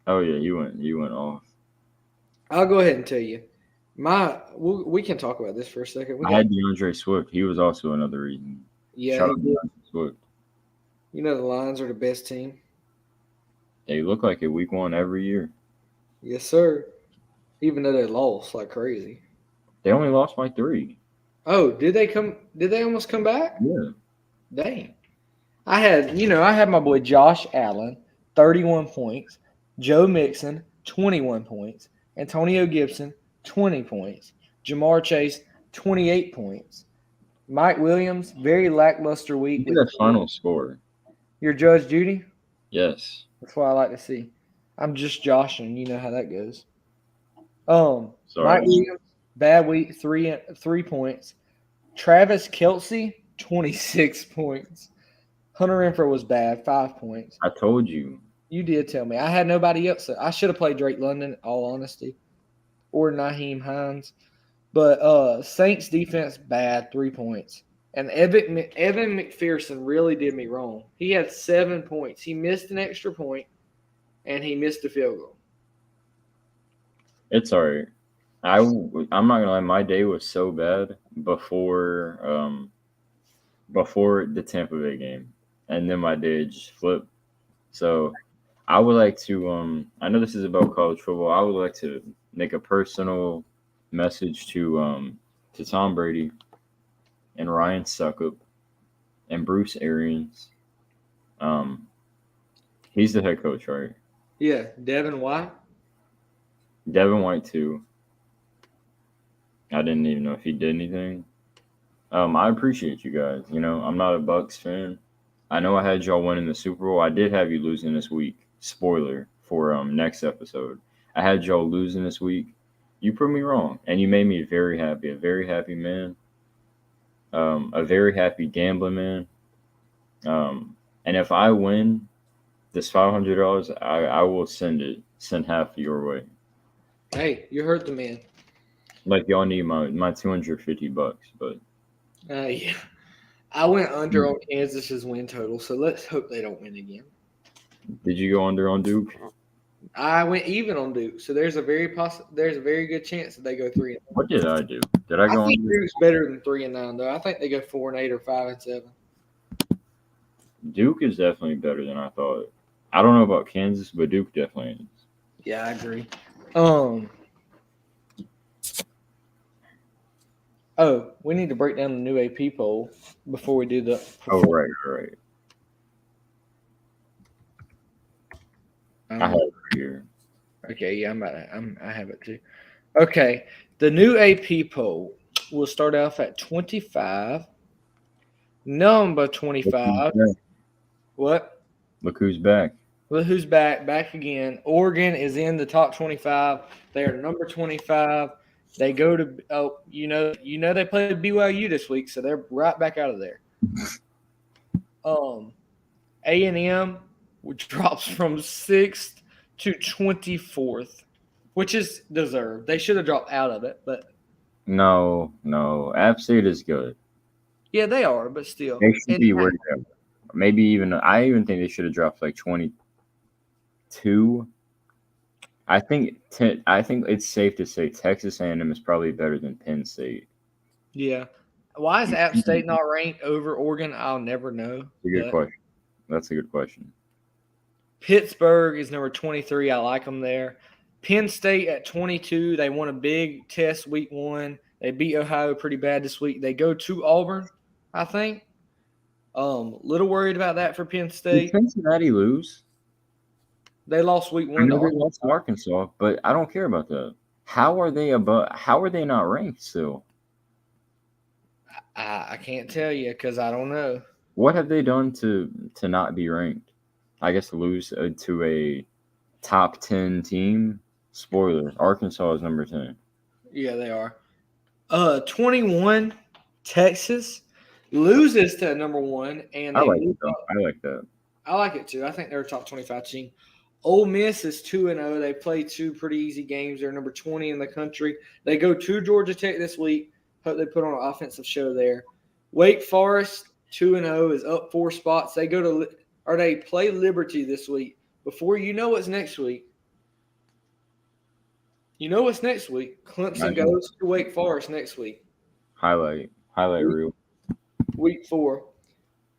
Oh yeah, you went off. I'll go ahead and tell you. We can talk about this for a second. I had DeAndre Swift. He was also another reason. Yeah, Shout out DeAndre Swift. You know the Lions are the best team. They look like it week 1 every year. Yes, sir. Even though they lost like crazy. They only lost by 3. Oh, did they come? Did they almost come back? Yeah. Dang. I had my boy Josh Allen, 31 points. Joe Mixon, 21 points. Antonio Gibson, 20 points. Jamar Chase, 28 points. Mike Williams, very lackluster week. Look at that final score. Your Judge Judy? Yes. That's what I like to see. I'm just joshing. You know how that goes. Sorry. Mike Williams, bad week, 3 points. Travis Kelce, 26 points. Hunter Renfrow was bad, 5 points. I told you. You did tell me. I had nobody else. I should have played Drake London, in all honesty, or Naheem Hines. But Saints defense, bad, 3 points. And Evan McPherson really did me wrong. He had 7 points. He missed an extra point, and he missed a field goal. It's all right. I'm not gonna lie. My day was so bad before the Tampa Bay game, and then my day just flipped. So I would like to. I know this is about college football. I would like to make a personal message to Tom Brady and Ryan Suckup and Bruce Arians. He's the head coach, right? Yeah, Devin White. Devin White too. I didn't even know if he did anything. I appreciate you guys. I'm not a Bucks fan. I know I had y'all winning the Super Bowl. I did have you losing this week. Spoiler for next episode. I had y'all losing this week. You proved me wrong, and you made me very happy. A very happy man. A very happy gambling man. And if I win this $500, I will send half your way. Hey, you heard the man. Like y'all need my $250, but yeah. I went under on Kansas's win total, so let's hope they don't win again. Did you go under on Duke? I went even on Duke, so there's a very good chance that they go 3-9. What did I do? Did I go I think under? Duke's better than 3-9 though. I think they go 4-8 or 5-7. Duke is definitely better than I thought. I don't know about Kansas, but Duke definitely is. Yeah, I agree. Oh, we need to break down the new AP poll before we do the. Oh, right. I have it here. Okay, yeah, I have it too. Okay, the new AP poll will start off at 25. Number 25. What? Look who's back. Look who's back? Back again. Oregon is in the top 25. They are number 25. They go to they played BYU this week, so they're right back out of there. A&M drops from 6th to 24th, which is deserved. They should have dropped out of it, but no, App State is good. Yeah, they are, but still, they should be where they are. Maybe even I even think they should have dropped like 22. I think it's safe to say Texas A&M is probably better than Penn State. Yeah. Why is App State not ranked over Oregon? I'll never know. That's a good question. Pittsburgh is number 23. I like them there. Penn State at 22. They won a big test week 1. They beat Ohio pretty bad this week. They go to Auburn, I think. Little worried about that for Penn State. Did Cincinnati lose? They lost week 1. I know they lost to Arkansas, but I don't care about that. How are they above? How are they not ranked still? I can't tell you because I don't know. What have they done to not be ranked? I guess lose to a top 10 team. Spoiler: Arkansas is number 10. Yeah, they are. 21, Texas loses to number one, and I they like move it though. up. I like that. I like it too. I think they're a top 25 team. Ole Miss is 2-0. They play two pretty easy games. They're number 20 in the country. They go to Georgia Tech this week. Hope they put on an offensive show there. Wake Forest 2-0 is up 4 spots. They go to or they play Liberty this week. Before you know what's next week. You know what's next week? I Clemson know. goes to Wake Forest next week. Highlight reel. Week 4.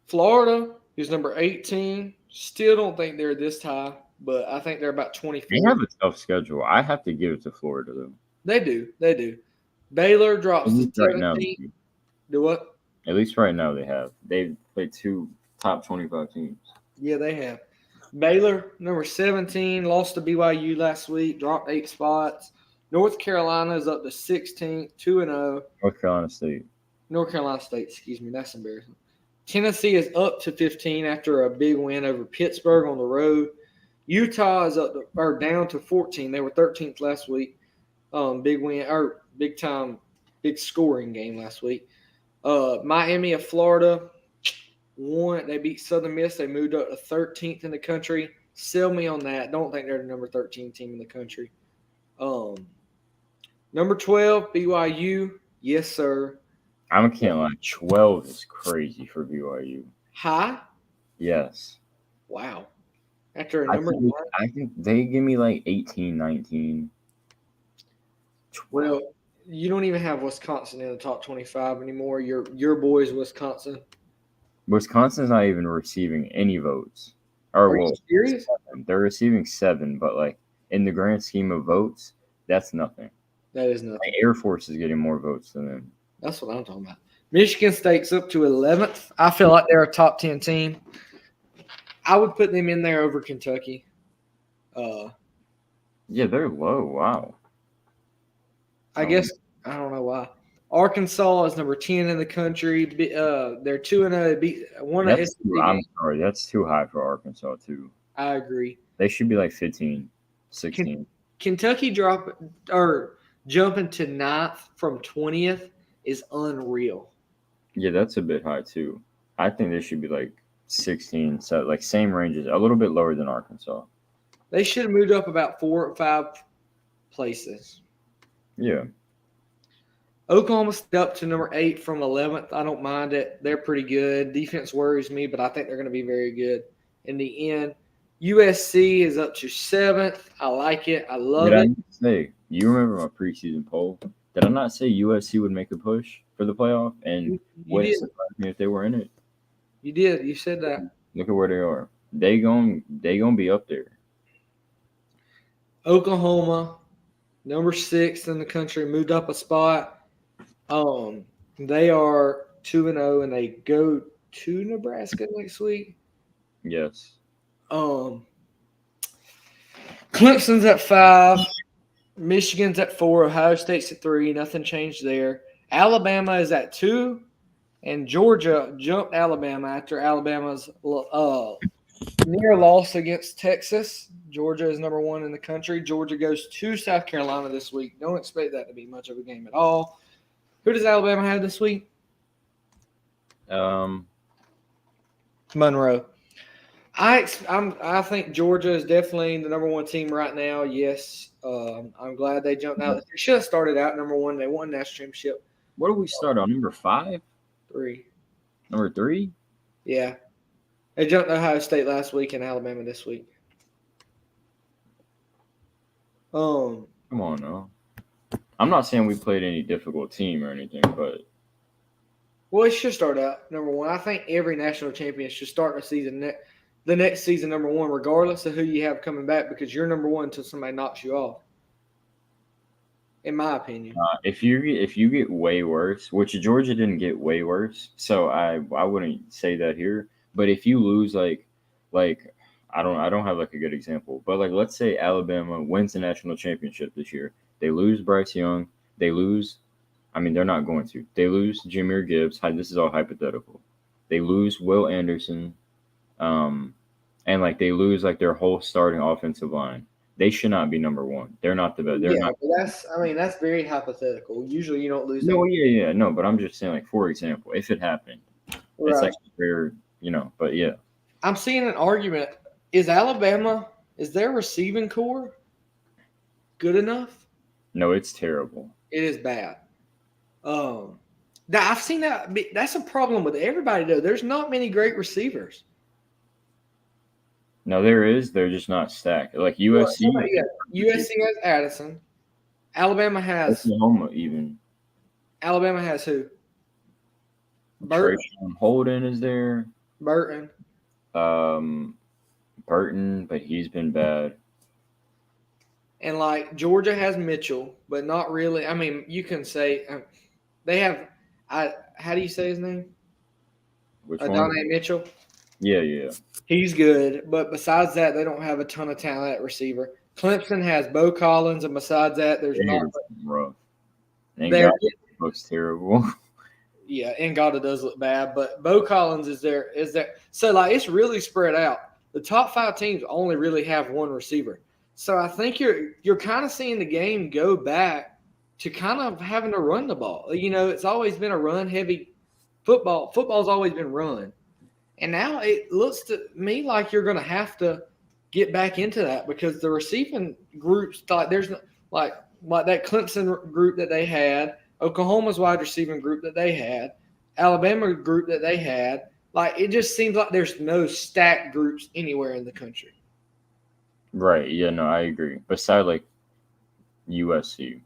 Florida is number 18. Still don't think they're this high, but I think they're about They 24. have a tough schedule. I have to give it to Florida though. They do. They do. Baylor At drops to least right now. 17. Do what? At least right now they have. They've played 2 top 25 teams. Yeah, they have. Baylor, number 17, lost to BYU last week, dropped 8 spots. North Carolina is up to 16th, 2-0. North Carolina State. North Carolina State, excuse me, that's embarrassing. Tennessee is up to 15 after a big win over Pittsburgh on the road. Utah is up to, or down to 14. They were 13th last week. Big win or big time, big scoring game last week. Miami of Florida won. They beat Southern Miss. They moved up to 13th in the country. Sell me on that. Don't think they're the number 13 team in the country. Number 12, BYU. Yes, sir. I can't lie. 12 is crazy for BYU. High? Yes. Wow. After a I number think, one? I think they give me like 18, 19. Well, you don't even have Wisconsin in the top 25 anymore. Your boys, Wisconsin. Wisconsin's not even receiving any votes. Or Are you well, serious? they're receiving 7, but like in the grand scheme of votes, that's nothing. That is nothing. Like Air Force is getting more votes than them. That's what I'm talking about. Michigan State's up to 11th. I feel like they're a top 10 team. I would put them in there over Kentucky. Yeah, they're low. Wow. I guess I don't know why. Arkansas is number 10 in the country. They're 2-0. They beat one of That's I'm sorry. That's too high for Arkansas, too. I agree. They should be like 15, 16. Kentucky jumping to 9th from 20th is unreal. Yeah, that's a bit high, too. I think they should be like 16, so like same ranges, a little bit lower than Arkansas. They should have moved up about 4 or 5 places. Yeah. Oklahoma up to number 8 from 11th. I don't mind it. They're pretty good. Defense worries me, but I think they're going to be very good in the end. USC is up to 7th. I like it. I love it. Did I say, you remember my preseason poll? Did I not say USC would make a push for the playoff? And would it surprise me if they were in it? You did. You said that. Look at where they are. They gonna be up there. Oklahoma, number 6 in the country, moved up a spot. They are 2-0, and they go to Nebraska next week. Yes. Clemson's at 5. Michigan's at 4. Ohio State's at 3. Nothing changed there. Alabama is at 2. And Georgia jumped Alabama after Alabama's near loss against Texas. Georgia is number 1 in the country. Georgia goes to South Carolina this week. Don't expect that to be much of a game at all. Who does Alabama have this week? Monroe. I think Georgia is definitely the number 1 team right now. Yes, I'm glad they jumped out. They should have started out number 1. They won national championship. What do we start on? Number 5? 3. Number 3? Yeah. They jumped Ohio State last week and Alabama this week. Come on, no. I'm not saying we played any difficult team or anything, but well, it should start out number 1. I think every national champion should start the next season number 1, regardless of who you have coming back, because you're number 1 until somebody knocks you off. In my opinion, if you get way worse, which Georgia didn't get way worse, so I wouldn't say that here. But if you lose like I don't have like a good example, but like let's say Alabama wins the national championship this year, They lose Bryce Young. They lose. I mean, they're not going to. They lose Jameer Gibbs. This is all hypothetical. They lose Will Anderson. And like they lose like their whole starting offensive line. They should not be number one. They're not the best. They're Yeah, not. but that's very hypothetical. Usually, you don't lose that. No, yeah, no. But I'm just saying, like for example, if it happened, it's Right. like rare, But yeah, I'm seeing an argument. Is their receiving core good enough? no, it's terrible. It is bad. Now I've seen that. That's a problem with everybody, though. There's not many great receivers. No, there is. They're just not stacked. Like Well, USC, USC has Addison. Alabama has Oklahoma, even who? Burton. Trayshawn Holden is there. Burton. Um, Burton, but he's been bad. And like Georgia has Mitchell, but not really. I mean, you can say they have. How do you say his name? Which one? Adonai Mitchell. Yeah. He's good, but besides that, they don't have a ton of talent at receiver. Clemson has Bo Collins, and besides that, there's not. Rough. And There- God looks terrible. Yeah, Ngata does look bad, but Bo Collins is there. So like it's really spread out. The top 5 teams only really have one receiver. So I think you're kind of seeing the game go back to kind of having to run the ball. It's always been a run heavy football. Football's always been run. And now it looks to me like you're going to have to get back into that because the receiving groups, like there's like that Clemson group that they had, Oklahoma's wide receiving group that they had, Alabama group that they had. Like it just seems like there's no stacked groups anywhere in the country. Right. Yeah. No, I agree. Besides, like USC,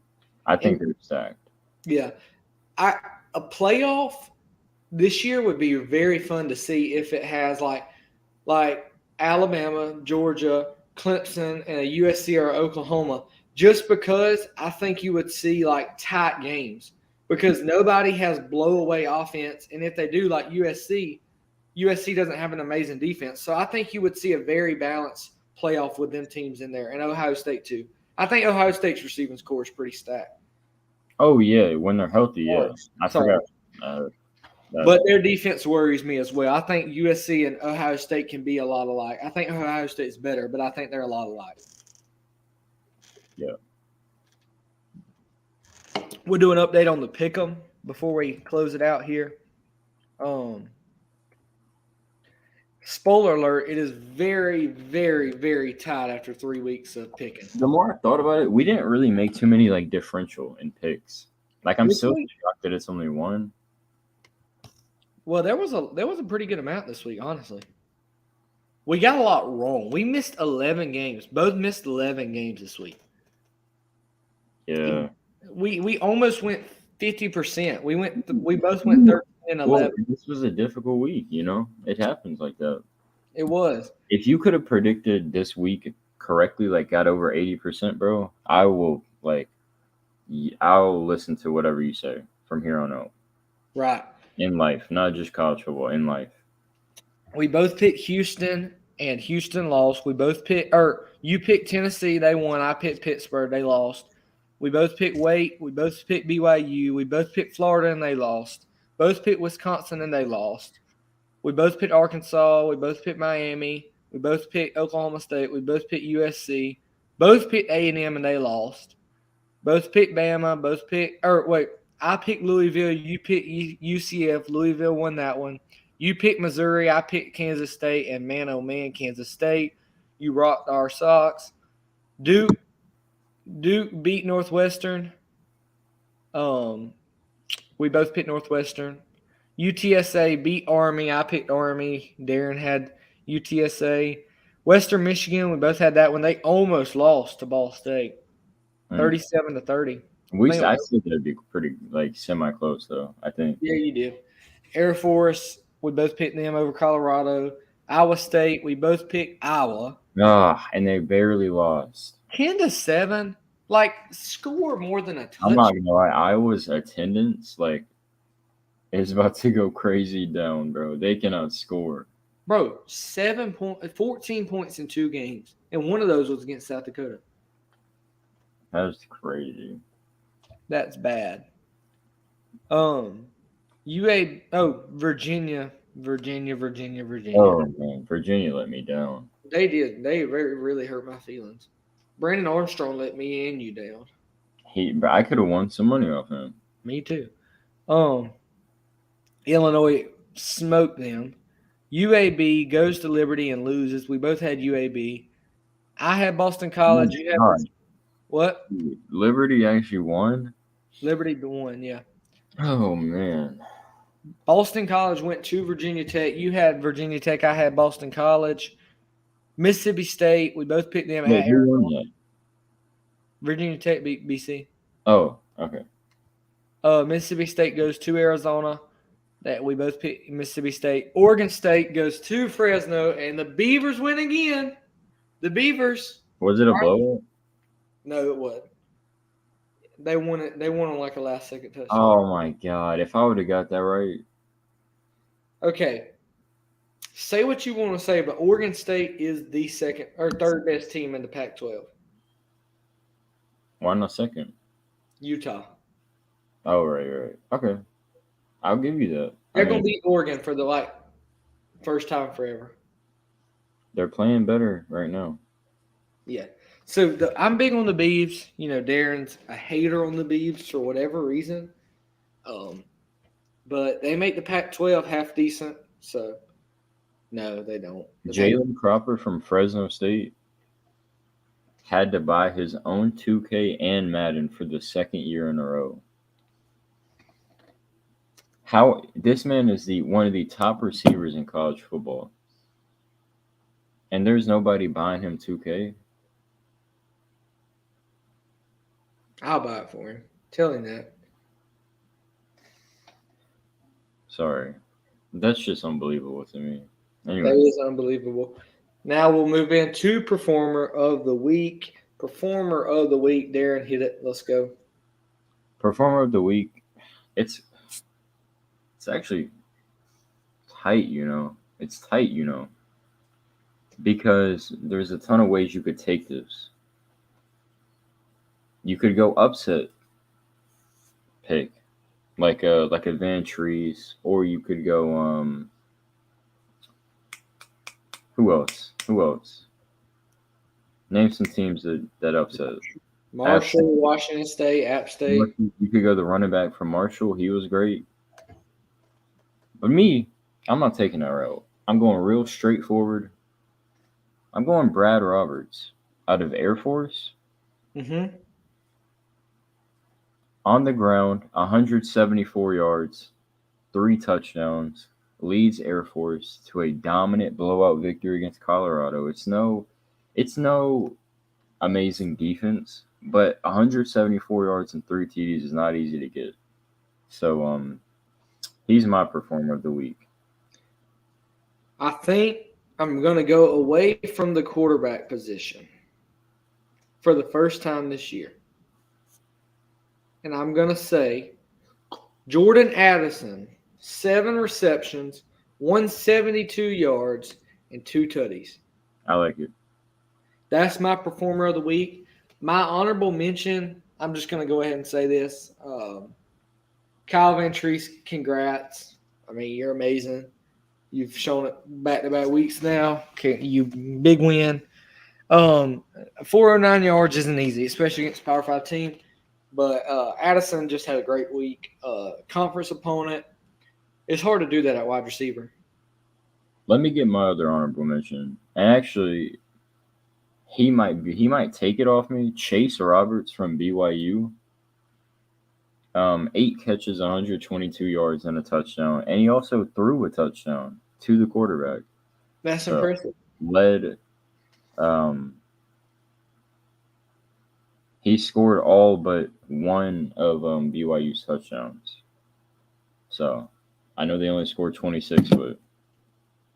I think they're stacked. Yeah, a playoff this year would be very fun to see if it has like Alabama, Georgia, Clemson, and a USC or Oklahoma. Just because I think you would see like tight games because nobody has blow away offense, and if they do, like USC doesn't have an amazing defense. So I think you would see a very balanced playoff with them teams in there, and Ohio State too. I think Ohio State's receiving core is pretty stacked. Oh yeah, when they're healthy, yeah. I forgot. But their defense worries me as well. I think USC and Ohio State can be a lot alike. I think Ohio State's better, but I think they're a lot alike. Yeah. We'll do an update on the pick'em before we close it out here. Spoiler alert, it is very, very, very tight after 3 weeks of picking. The more I thought about it, we didn't really make too many like differential in picks. Like I'm still shocked that it's only one. Well, there was a pretty good amount this week, honestly. We got a lot wrong. We missed 11 games. Both missed 11 games this week. Yeah. We almost went 50%. We both went 13 and 11. Well, this was a difficult week, It happens like that. It was. If you could have predicted this week correctly, like got over 80%, bro, I'll listen to whatever you say from here on out. Right. In life, not just college football, in life. We both picked Houston, and Houston lost. You picked Tennessee, they won. I picked Pittsburgh, they lost. We both picked Wake. We both picked BYU. We both picked Florida, and they lost. Both picked Wisconsin, and they lost. We both picked Arkansas. We both picked Miami. We both picked Oklahoma State. We both picked USC. Both picked A&M, and they lost. Both picked Bama. I picked Louisville. You picked UCF. Louisville won that one. You picked Missouri. I picked Kansas State. And man, oh man, Kansas State. You rocked our socks. Duke beat Northwestern. We both picked Northwestern. UTSA beat Army. I picked Army. Darren had UTSA. Western Michigan, we both had that one. They almost lost to Ball State, 37-30. I think that'd be pretty semi-close though. I think. Yeah, you did. Air Force, we both picked them over Colorado. Iowa State, we both picked Iowa. And they barely lost. 10-7. Score more than a touchdown. I'm not gonna lie, Iowa's attendance is about to go crazy down, bro. They cannot score. Bro, 14 points in 2 games, and one of those was against South Dakota. That's crazy. That's bad. Virginia. Oh man, Virginia let me down. They did. They really hurt my feelings. Brandon Armstrong let me and you down. But I could have won some money off him. Me too. Um, Illinois smoked them. UAB goes to Liberty and loses. We both had UAB. I had Boston Oh my College. You had God. what? Liberty actually won. Liberty won. Yeah. Oh man. Boston College went to Virginia Tech. You had Virginia Tech. I had Boston College. Mississippi State. We both picked them Wait, at who won Arizona. that? Virginia Tech beat BC. Oh, okay. Mississippi State goes to Arizona. That we both picked Mississippi State. Oregon State goes to Fresno, and the Beavers win again. The Beavers. Was it a blowout? No, it wasn't. They won it. They won on like a last second touchdown. Oh my God! If I would have got that right. Okay. Say what you want to say, but Oregon State is the second or third best team in the Pac-12. Why not second? Utah. Oh right. Okay, I'll give you that. They're gonna beat Oregon for the first time forever. They're playing better right now. Yeah. So I'm big on the Beavs. You know, Darren's a hater on the Beavs for whatever reason. But they make the Pac-12 half decent. So no, they don't. Jalen Cropper from Fresno State had to buy his own 2K and Madden for the second year in a row. How this man is one of the top receivers in college football, and there's nobody buying him 2K. I'll buy it for him. Tell him that. Sorry, that's just unbelievable to me. Anyway. That is unbelievable. Now we'll move into Performer of the Week. Performer of the Week, Darren, hit it. Let's go. Performer of the Week. It's actually tight, you know. It's tight, you know. Because there's a ton of ways you could take this. You could go upset pick, like a Van Trees, or you could go Who else? Name some teams that upset. Marshall, Washington State, App State. You could go the running back from Marshall. He was great. But me, I'm not taking that route. I'm going real straightforward. I'm going Brad Roberts out of Air Force. Mm-hmm. On the ground, 174 yards, 3 touchdowns, leads Air Force to a dominant blowout victory against Colorado. It's no amazing defense, but 174 yards and 3 TDs is not easy to get. So he's my performer of the week. I think I'm going to go away from the quarterback position for the first time this year. And I'm going to say Jordan Addison, 7 receptions, 172 yards, and 2 tutties. I like it. That's my performer of the week. My honorable mention, I'm just going to go ahead and say this. Kyle Van Treese, congrats. I mean, you're amazing. You've shown it back-to-back weeks now. You big win. 409 yards isn't easy, especially against a Power 5 team. But Addison just had a great week. Conference opponent. It's hard to do that at wide receiver. Let me get my other honorable mention. And actually, he might take it off me. Chase Roberts from BYU. 8 catches, 122 yards, and a touchdown. And he also threw a touchdown to the quarterback. That's impressive. Led. He scored all but one of BYU's touchdowns. So, I know they only scored 26, but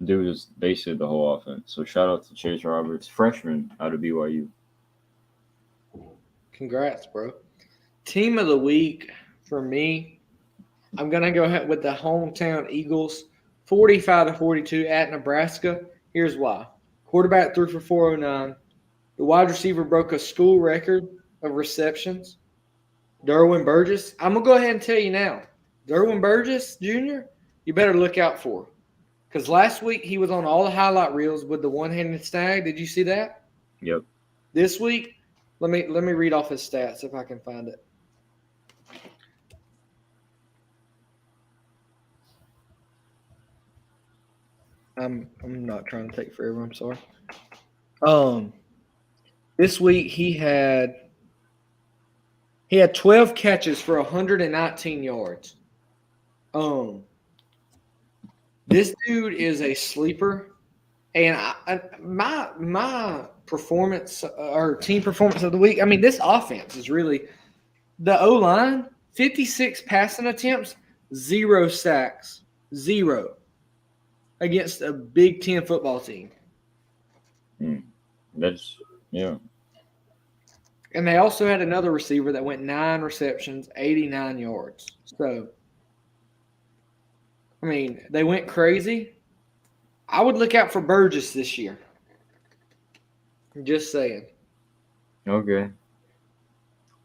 dude is basically the whole offense. So, shout out to Chase Roberts, freshman out of BYU. Congrats, bro. Team of the week for me, I'm going to go ahead with the hometown Eagles, 45-42 at Nebraska. Here's why. Quarterback threw for 409. The wide receiver broke a school record of receptions. Derwin Burgess. I'm gonna go ahead and tell you now. Derwin Burgess Jr. You better look out for, because last week he was on all the highlight reels with the one-handed snag. Did you see that? Yep. This week, let me read off his stats if I can find it. I'm not trying to take forever. I'm sorry. This week he had 12 catches for 119 yards. This dude is a sleeper, and my performance or team performance of the week. I mean, this offense is really the O line. 56 passing attempts, 0 sacks, 0 against a Big Ten football team. That's yeah. And they also had another receiver that went 9 receptions, 89 yards. So, I mean, they went crazy. I would look out for Burgess this year. I'm just saying. Okay.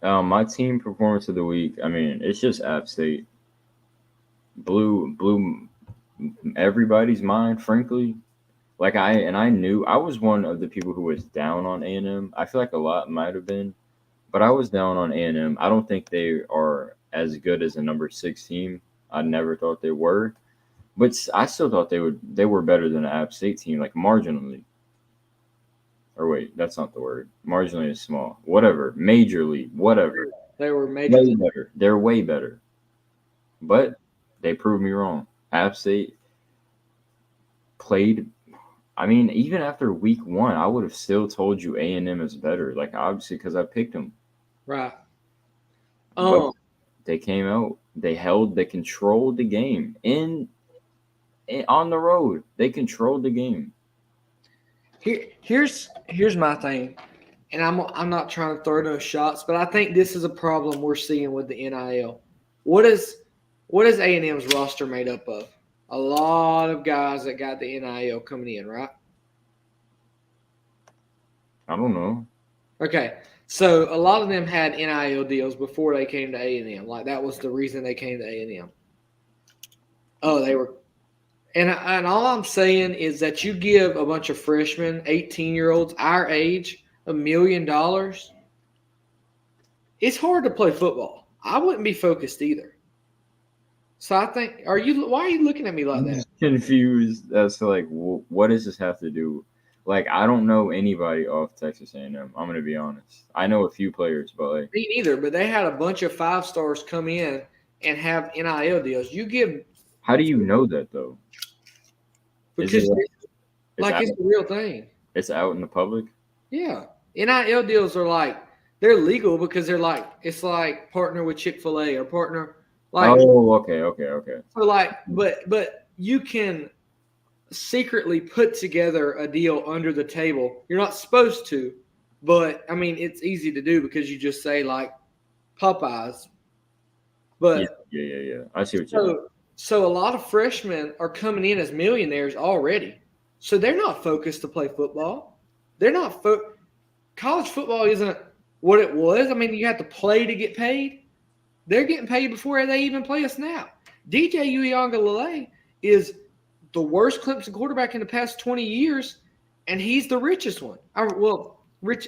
My team performance of the week. I mean, it's just App State. Blew everybody's mind, frankly. Like I knew I was one of the people who was down on A&M. I feel like a lot might have been, but I was down on A&M. I don't think they are as good as a number 6 team. I never thought they were, but I still thought they were better than an App State team, like marginally. Or wait, that's not the word. Marginally is small. Whatever, majorly, whatever. They were Way majorly better. They're way better, but they proved me wrong. App State played. I mean, even after week 1, I would have still told you A&M is better. Like, obviously, because I picked them. right. But they came out. They controlled the game in on the road. They controlled the game. Here's my thing, and I'm not trying to throw no shots, but I think this is a problem we're seeing with the NIL. What is A&M's roster made up of? A lot of guys that got the NIL coming in, right? I don't know. Okay, so a lot of them had NIL deals before they came to A&M. Like, that was the reason they came to A&M. Oh, they were. And all I'm saying is that you give a bunch of freshmen, 18-year-olds, our age, $1 million, it's hard to play football. I wouldn't be focused either. So I think, why are you looking at me like I'm that? just confused as to, like, what does this have to do? Like, I don't know anybody off Texas A&M. I'm going to be honest. I know a few players, but, like. Me neither, but they had a bunch of 5-stars come in and have NIL deals. You give. How do you know that, though? Because it's a real thing. It's out in the public? Yeah. NIL deals are like, they're legal because they're like, it's like partner with Chick-fil-A or partner. Like, oh, okay. So like, but you can secretly put together a deal under the table. You're not supposed to, but I mean, it's easy to do because you just say like Popeyes. But yeah. I see what you're saying. So a lot of freshmen are coming in as millionaires already. So they're not focused to play football. They're not college football isn't what it was. I mean, you have to play to get paid. They're getting paid before they even play a snap. DJ Uiagalelei is the worst Clemson quarterback in the past 20 years, and he's the richest one.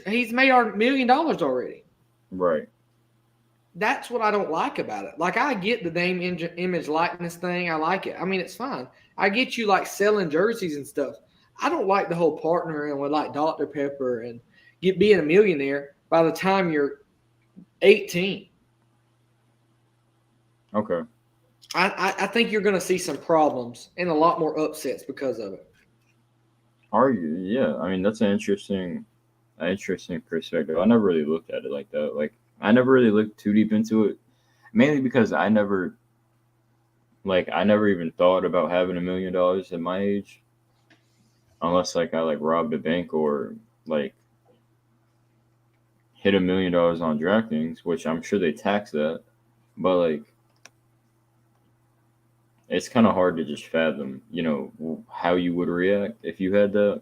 He's made our $1 million already. Right. That's what I don't like about it. Like, I get the name, image, likeness thing. I like it. I mean, it's fine. I get you, like, selling jerseys and stuff. I don't like the whole partnering with, like, Dr. Pepper and being a millionaire by the time you're 18. Okay. I think you're going to see some problems and a lot more upsets because of it. Yeah. I mean, that's an interesting perspective. I never really looked at it like that. Like, I never really looked too deep into it, mainly because I never even thought about having $1 million at my age, unless like I like robbed a bank or like hit $1 million on DraftKings, which I'm sure they tax that, but like it's kind of hard to just fathom, how you would react if you had that,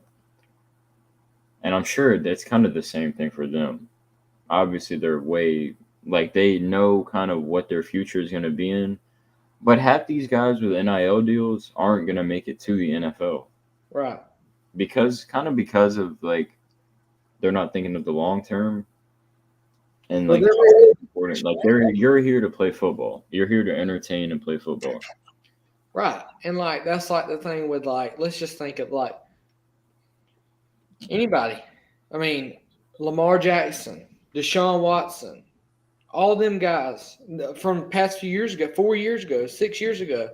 and I'm sure that's kind of the same thing for them. obviously they're way like they know kind of what their future is going to be in. But half these guys with NIL deals aren't going to make it to the NFL Right. because of like they're not thinking of the long term and Well, like they're important. Like you're here to play football. You're here to entertain and play football. right. And like that's like the thing with like let's just think of like anybody. I mean, Lamar Jackson, Deshaun Watson, all them guys from past few years ago, 4 years ago, 6 years ago,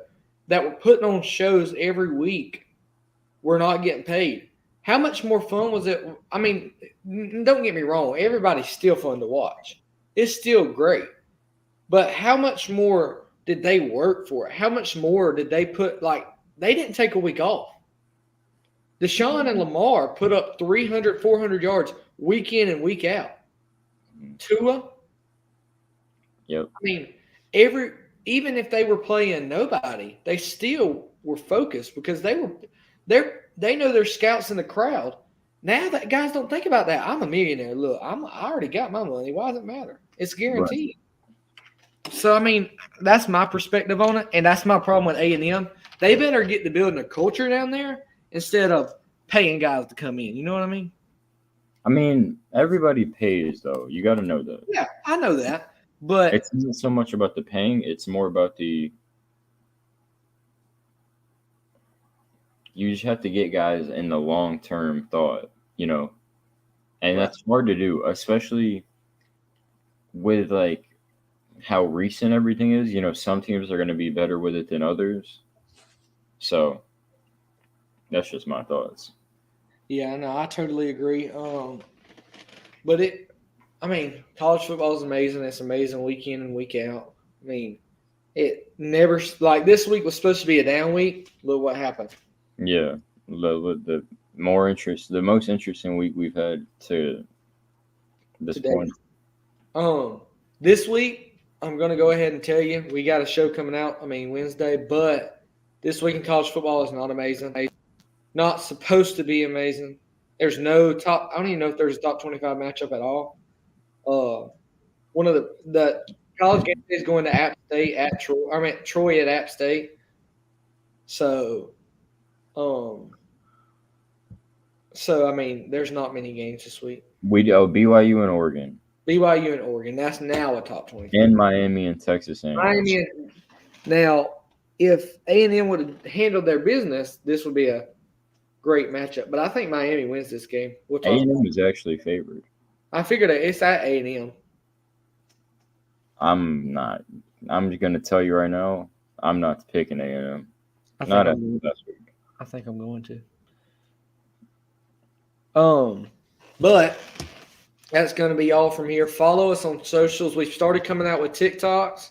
that were putting on shows every week were not getting paid. How much more fun was it? I mean, don't get me wrong, everybody's still fun to watch. It's still great. But how much more did they work for it? How much more did they put like they didn't take a week off. Deshaun and Lamar put up 300, 400 yards week in and week out. Tua, Yep. I mean, even if they were playing nobody, they still were focused because they know there's scouts in the crowd. Now that guys don't think about that. I'm a millionaire. Look, I already got my money. Why does it matter? It's Right. guaranteed. So I mean, that's my perspective on it, and that's my problem with A&M. They better get to building a culture down there instead of paying guys to come in. You know what I mean? I mean, everybody pays though. You got to know that. Yeah, I know that, but It's not so much about the paying, it's more about the you just have to get guys in the long-term thought, you know. And right. that's hard to do, especially with like how recent everything is. You know, some teams are going to be better with it than others. So, that's just my thoughts. Yeah, no, I totally agree. But I mean, college football is amazing. It's amazing week in and week out. I mean, it never like this week was supposed to be a down week. Look what happened. Yeah. The the most interesting week we've had to this Today. point. Um, this week I'm gonna go ahead and tell you we got a show coming out. I mean Wednesday, but this week in college football is not amazing. Not supposed to be amazing. There's no top. I don't even know if there's a top 25 matchup at all. One of the college game is going to App State at Troy. I mean Troy at App State. So, um, I mean, there's not many games this week. BYU and Oregon BYU and Oregon. That's now a top 20. and Miami and Texas A&M. Miami. Now, if A&M would have handled their business, this would be a great matchup. But I think Miami wins this game. We'll talk. A&M is actually favored. I figured it's at A&M. I'm not. I'm just gonna tell you right now. I'm not picking A&M. Not after last week. I think I'm going to. But that's going to be all from here. Follow us on socials. We've started coming out with TikToks.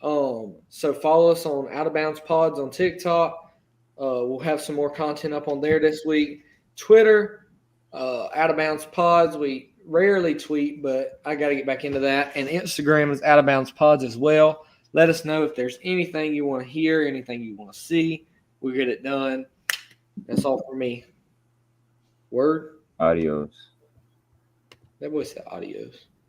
So follow us on Out of Bounds Pods on TikTok. We'll have some more content up on there this week. Twitter, Out of Bounds Pods. We rarely tweet, but I got to get back into that. And Instagram is Out of Bounds Pods as well. Let us know if there's anything you want to hear, anything you want to see. We'll get it done. That's all for me. Word? Adios. That boy said adios.